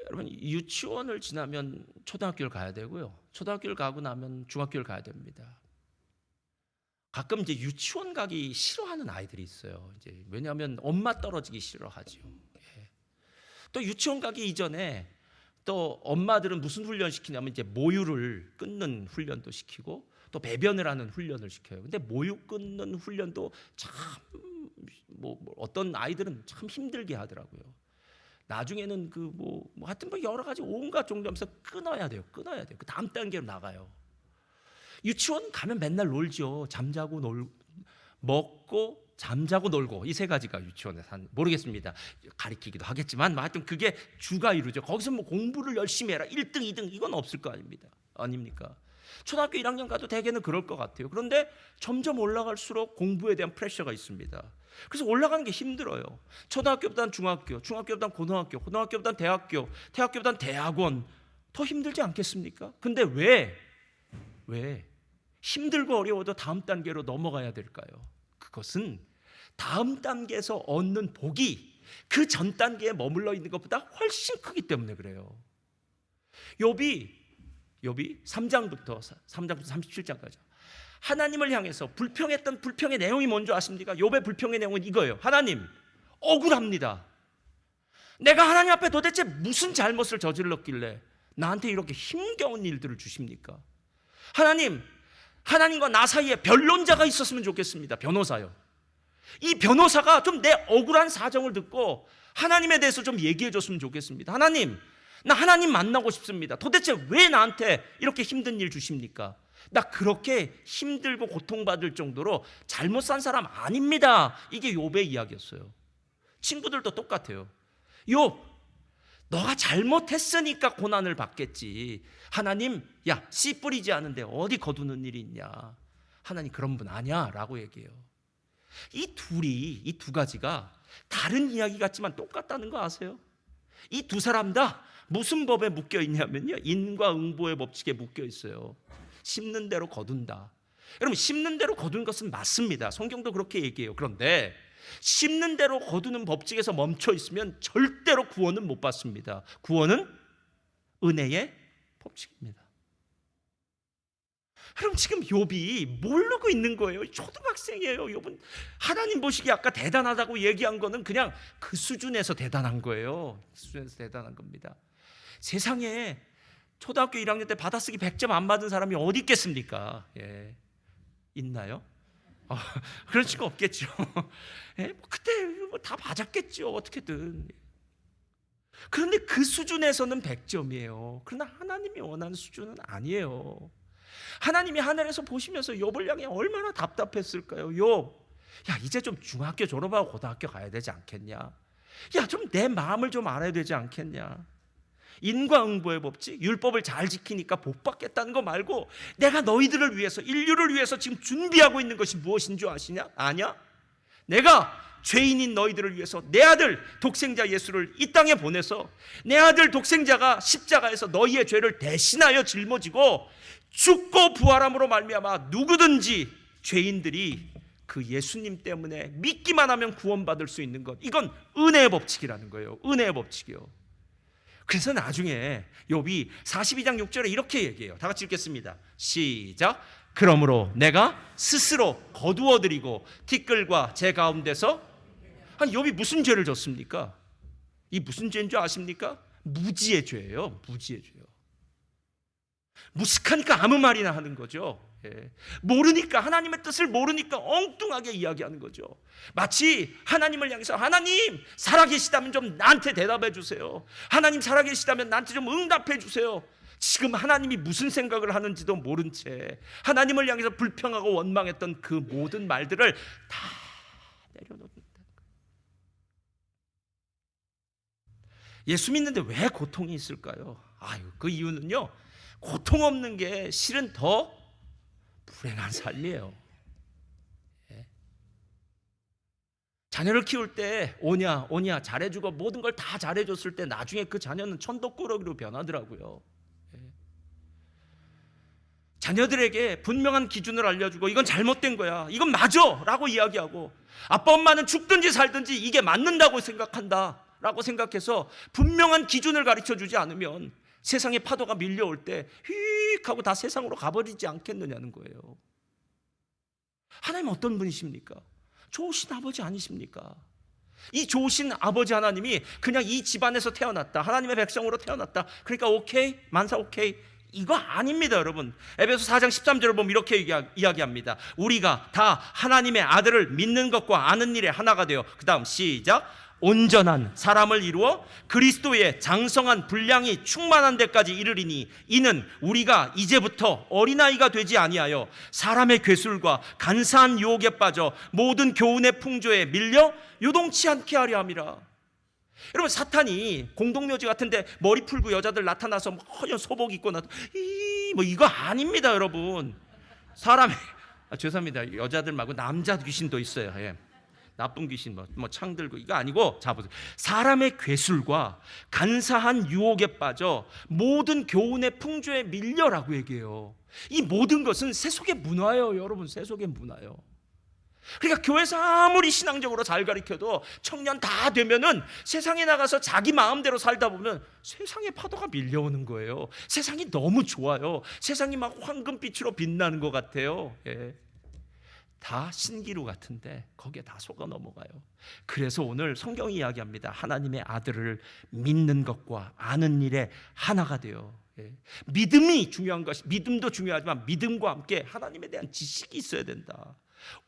여러분, 유치원을 지나면 초등학교를 가야 되고요, 초등학교를 가고 나면 중학교를 가야 됩니다. 가끔 이제 유치원 가기 싫어하는 아이들이 있어요. 이제 왜냐하면 엄마 떨어지기 싫어하죠. 예. 또 유치원 가기 이전에 또 엄마들은 무슨 훈련 시키냐면 이제 모유를 끊는 훈련도 시키고 또 배변을 하는 훈련을 시켜요. 근데 모유 끊는 훈련도 참 어떤 아이들은 참 힘들게 하더라고요. 나중에는 하여튼 여러 가지 온갖 종류하면서 끊어야 돼요. 그 다음 단계로 나가요. 유치원 가면 맨날 놀죠. 잠자고 먹고 잠자고 놀고, 이 세 가지가 유치원에 모르겠습니다. 가리키기도 하겠지만 하여튼 그게 주가 이루죠. 거기서 공부를 열심히 해라 1등 2등 이건 없을 거 아닙니까? 초등학교 1학년 가도 대개는 그럴 것 같아요. 그런데 점점 올라갈수록 공부에 대한 프레셔가 있습니다. 그래서 올라가는 게 힘들어요. 초등학교보다는 중학교, 중학교보다는 고등학교, 고등학교보다는 대학교, 대학교보다는 대학원, 더 힘들지 않겠습니까? 근데 왜 힘들고 어려워도 다음 단계로 넘어가야 될까요? 그것은 다음 단계에서 얻는 복이 그 전 단계에 머물러 있는 것보다 훨씬 크기 때문에 그래요. 욥이 3장부터 37장까지 하나님을 향해서 불평했던 불평의 내용이 뭔지 아십니까? 욥의 불평의 내용은 이거예요. 하나님, 억울합니다. 내가 하나님 앞에 도대체 무슨 잘못을 저질렀길래 나한테 이렇게 힘겨운 일들을 주십니까? 하나님, 하나님과 나 사이에 변론자가 있었으면 좋겠습니다. 변호사요. 이 변호사가 좀 내 억울한 사정을 듣고 하나님에 대해서 좀 얘기해 줬으면 좋겠습니다. 하나님, 나 하나님 만나고 싶습니다. 도대체 왜 나한테 이렇게 힘든 일 주십니까? 나 그렇게 힘들고 고통받을 정도로 잘못 산 사람 아닙니다. 이게 욥의 이야기였어요. 친구들도 똑같아요. 욥, 너가 잘못했으니까 고난을 받겠지. 하나님, 야, 씨 뿌리지 않은데 어디 거두는 일이 있냐. 하나님 그런 분 아니야 라고 얘기해요. 이 두 가지가 다른 이야기 같지만 똑같다는 거 아세요? 이 두 사람 다 무슨 법에 묶여 있냐면요, 인과응보의 법칙에 묶여 있어요. 심는 대로 거둔다. 여러분, 심는 대로 거둔 것은 맞습니다. 성경도 그렇게 얘기해요. 그런데 심는 대로 거두는 법칙에서 멈춰 있으면 절대로 구원은 못 받습니다. 구원은 은혜의 법칙입니다. 그럼 지금 욥이 모르고 있는 거예요. 초등학생이에요. 욥은 하나님 보시기에 아까 대단하다고 얘기한 거는 그냥 그 수준에서 대단한 거예요. 그 수준에서 대단한 겁니다. 세상에 초등학교 1학년 때 받아쓰기 100점 안 받은 사람이 어디 있겠습니까? 예. 있나요? 그럴 수가 없겠죠. 예? 그때 다 맞았겠죠. 어떻게든. 그런데 그 수준에서는 100점이에요. 그러나 하나님이 원하는 수준은 아니에요. 하나님이 하늘에서 보시면서 욥을 향해 얼마나 답답했을까요? 욥, 야, 이제 좀 중학교 졸업하고 고등학교 가야 되지 않겠냐? 야, 좀 내 마음을 좀 알아야 되지 않겠냐? 인과응보의 법칙, 율법을 잘 지키니까 복 받겠다는 거 말고 내가 너희들을 위해서, 인류를 위해서 지금 준비하고 있는 것이 무엇인 줄 아냐? 내가 죄인인 너희들을 위해서 내 아들 독생자 예수를 이 땅에 보내서 내 아들 독생자가 십자가에서 너희의 죄를 대신하여 짊어지고 죽고 부활함으로 말미암아 누구든지 죄인들이 그 예수님 때문에 믿기만 하면 구원받을 수 있는 것, 이건 은혜의 법칙이라는 거예요. 은혜의 법칙이요. 그래서 나중에 욥이 42장 6절에 이렇게 얘기해요. 다 같이 읽겠습니다. 시작. 그러므로 내가 스스로 거두어드리고 티끌과 제 가운데서, 아니 욥이 무슨 죄를 졌습니까? 이 무슨 죄인 줄 아십니까? 무지의 죄예요. 무지의 죄요. 무식하니까 아무 말이나 하는 거죠. 예. 모르니까, 하나님의 뜻을 모르니까 엉뚱하게 이야기하는 거죠. 마치 하나님을 향해서, 하나님 살아계시다면 좀 나한테 대답해 주세요. 하나님 살아계시다면 나한테 좀 응답해 주세요. 지금 하나님이 무슨 생각을 하는지도 모른 채 하나님을 향해서 불평하고 원망했던 그 모든 말들을 다 내려놓는다. 예수 믿는데 왜 고통이 있을까요? 그 이유는요, 고통 없는 게 실은 더 불행한 삶이에요. 예. 자녀를 키울 때 오냐 잘해주고 모든 걸 다 잘해줬을 때 나중에 그 자녀는 천덕꾸러기로 변하더라고요. 예. 자녀들에게 분명한 기준을 알려주고 이건 잘못된 거야, 이건 맞아 라고 이야기하고, 아빠 엄마는 죽든지 살든지 이게 맞는다고 생각한다 라고 생각해서 분명한 기준을 가르쳐주지 않으면 세상의 파도가 밀려올 때 휙 하고 다 세상으로 가버리지 않겠느냐는 거예요. 하나님 어떤 분이십니까? 좋으신 아버지 아니십니까? 이 좋으신 아버지 하나님이 그냥 이 집안에서 태어났다, 하나님의 백성으로 태어났다, 그러니까 오케이, 만사 오케이, 이거 아닙니다. 여러분, 에베소 4장 13절을 보면 이렇게 이야기합니다. 우리가 다 하나님의 아들을 믿는 것과 아는 일에 하나가 되어, 그 다음 시작, 온전한 사람을 이루어 그리스도의 장성한 분량이 충만한 데까지 이르리니 이는 우리가 이제부터 어린아이가 되지 아니하여 사람의 괴술과 간사한 유혹에 빠져 모든 교훈의 풍조에 밀려 요동치 않게 하려 함이라. 여러분, 사탄이 공동묘지 같은데 머리 풀고 여자들 나타나서 허연 소복 입고 이거 아닙니다. 여러분, 사람의 죄송합니다, 여자들 말고 남자 귀신도 있어요. 예. 나쁜 귀신 창 들고, 이거 아니고, 자 보세요. 사람의 괴술과 간사한 유혹에 빠져 모든 교훈의 풍조에 밀려라고 얘기해요. 이 모든 것은 세속의 문화예요. 여러분, 세속의 문화예요. 그러니까 교회에서 아무리 신앙적으로 잘 가르쳐도 청년 다 되면은 세상에 나가서 자기 마음대로 살다 보면 세상의 파도가 밀려오는 거예요. 세상이 너무 좋아요. 세상이 막 황금빛으로 빛나는 것 같아요. 예. 다 신기루 같은데 거기에 다 속아 넘어가요. 그래서 오늘 성경이 이야기합니다. 하나님의 아들을 믿는 것과 아는 일에 하나가 돼요. 예. 믿음이 중요한 것이, 믿음도 중요하지만 믿음과 함께 하나님에 대한 지식이 있어야 된다.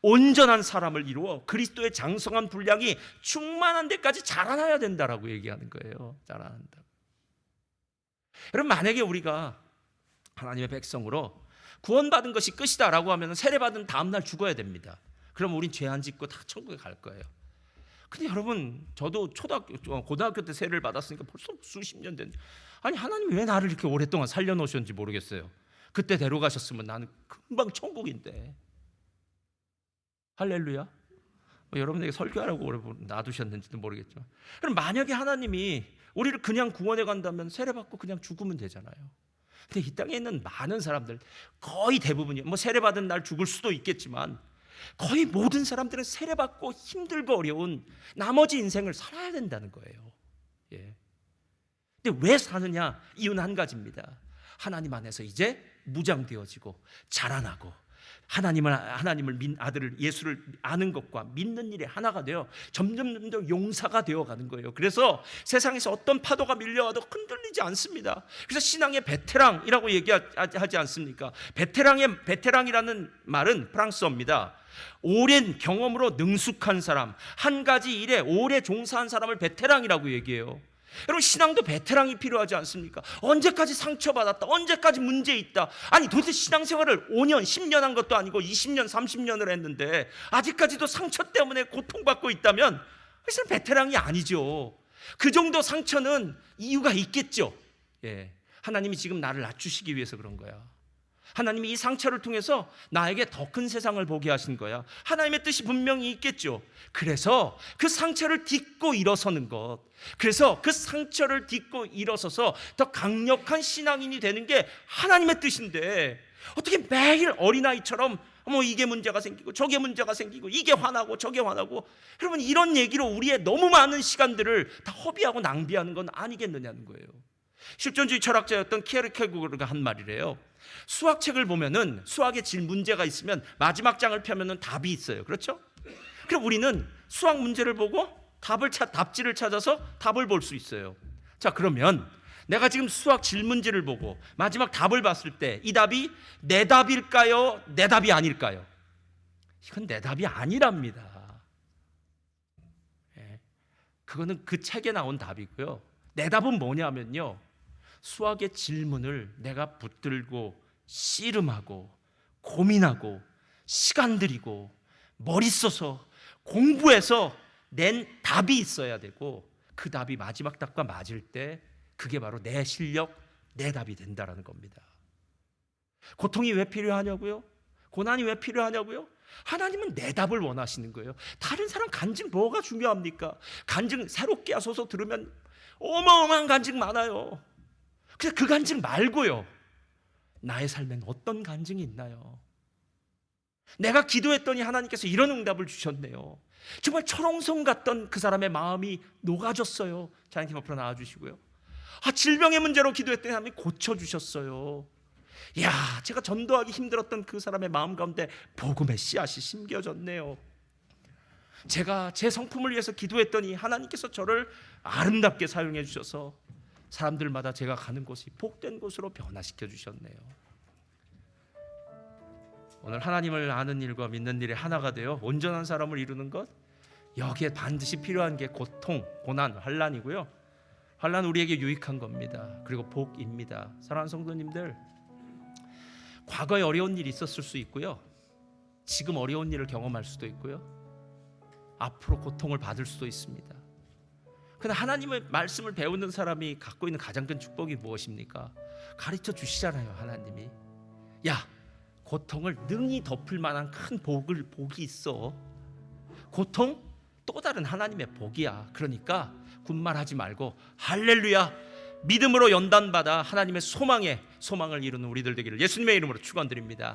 온전한 사람을 이루어 그리스도의 장성한 분량이 충만한 데까지 자라나야 된다라고 얘기하는 거예요. 자라난다. 여러분, 만약에 우리가 하나님의 백성으로 구원받은 것이 끝이다라고 하면 세례받은 다음날 죽어야 됩니다. 그럼 우린 죄 안 짓고 다 천국에 갈 거예요. 근데 여러분, 저도 고등학교 때 세례를 받았으니까 벌써 수십 년 된, 아니 하나님이 왜 나를 이렇게 오랫동안 살려놓으셨는지 모르겠어요. 그때 데려가셨으면 나는 금방 천국인데. 할렐루야. 여러분에게 설교하라고 오래 놔두셨는지도 모르겠지만, 그럼 만약에 하나님이 우리를 그냥 구원해 간다면 세례받고 그냥 죽으면 되잖아요. 근데 이 땅에 있는 많은 사람들, 거의 대부분이 뭐 세례받은 날 죽을 수도 있겠지만 거의 모든 사람들은 세례받고 힘들고 어려운 나머지 인생을 살아야 된다는 거예요. 예. 근데 왜 사느냐? 이유는 한 가지입니다. 하나님 안에서 이제 무장되어지고 자라나고 하나님을 아들을 예수를 아는 것과 믿는 일이 하나가 되어 점점 더 용사가 되어가는 거예요. 그래서 세상에서 어떤 파도가 밀려와도 흔들리지 않습니다. 그래서 신앙의 베테랑이라고 얘기하지 않습니까? 베테랑이라는 말은 프랑스어입니다. 오랜 경험으로 능숙한 사람, 한 가지 일에 오래 종사한 사람을 베테랑이라고 얘기해요. 여러분, 신앙도 베테랑이 필요하지 않습니까? 언제까지 상처받았다, 언제까지 문제 있다. 아니 도대체 신앙생활을 5년, 10년 한 것도 아니고 20년, 30년을 했는데 아직까지도 상처 때문에 고통받고 있다면 그 사람 베테랑이 아니죠. 그 정도 상처는 이유가 있겠죠. 예. 하나님이 지금 나를 낮추시기 위해서 그런 거야. 하나님이 이 상처를 통해서 나에게 더 큰 세상을 보게 하신 거야. 하나님의 뜻이 분명히 있겠죠. 그래서 그 상처를 딛고 일어서는 것, 그래서 그 상처를 딛고 일어서서 더 강력한 신앙인이 되는 게 하나님의 뜻인데, 어떻게 매일 어린아이처럼 뭐 이게 문제가 생기고 저게 문제가 생기고 이게 화나고 저게 화나고, 여러분 이런 얘기로 우리의 너무 많은 시간들을 다 허비하고 낭비하는 건 아니겠느냐는 거예요. 실존주의 철학자였던 키에르케고르가 한 말이래요. 수학책을 보면은 수학에 질 문제가 있으면 마지막 장을 펴면은 답이 있어요. 그렇죠? 그럼 우리는 수학 문제를 보고 답지를 찾아서 답을 볼 수 있어요. 자, 그러면 내가 지금 수학 질문지를 보고 마지막 답을 봤을 때 이 답이 내 답일까요? 내 답이 아닐까요? 이건 내 답이 아니랍니다. 예. 그거는 그 책에 나온 답이고요. 내 답은 뭐냐면요, 수학의 질문을 내가 붙들고 씨름하고 고민하고 시간 들이고 머리 써서 공부해서 낸 답이 있어야 되고, 그 답이 마지막 답과 맞을 때 그게 바로 내 실력, 내 답이 된다라는 겁니다. 고통이 왜 필요하냐고요? 고난이 왜 필요하냐고요? 하나님은 내 답을 원하시는 거예요. 다른 사람 간증 뭐가 중요합니까? 간증 새롭게 하소서 들으면 어마어마한 간증 많아요. 그래서 그 간증 말고요, 나의 삶엔 어떤 간증이 있나요? 내가 기도했더니 하나님께서 이런 응답을 주셨네요. 정말 철옹성 같던 그 사람의 마음이 녹아졌어요. 자연팀 앞으로 나와주시고요. 질병의 문제로 기도했더니 하나님이 고쳐주셨어요. 이야, 제가 전도하기 힘들었던 그 사람의 마음 가운데 복음의 씨앗이 심겨졌네요. 제가 제 성품을 위해서 기도했더니 하나님께서 저를 아름답게 사용해 주셔서 사람들마다 제가 가는 곳이 복된 곳으로 변화시켜 주셨네요. 오늘 하나님을 아는 일과 믿는 일이 하나가 되어 온전한 사람을 이루는 것, 여기에 반드시 필요한 게 고통, 고난, 환난이고요. 환난 우리에게 유익한 겁니다. 그리고 복입니다. 사랑하는 성도님들, 과거에 어려운 일이 있었을 수 있고요, 지금 어려운 일을 경험할 수도 있고요, 앞으로 고통을 받을 수도 있습니다. 그런데 하나님의 말씀을 배우는 사람이 갖고 있는 가장 큰 축복이 무엇입니까? 가르쳐 주시잖아요. 하나님이, 야, 고통을 능히 덮을 만한 큰 복이 있어. 고통 또 다른 하나님의 복이야. 그러니까 군말하지 말고 할렐루야, 믿음으로 연단받아 하나님의 소망을 이루는 우리들 되기를 예수님의 이름으로 축원드립니다.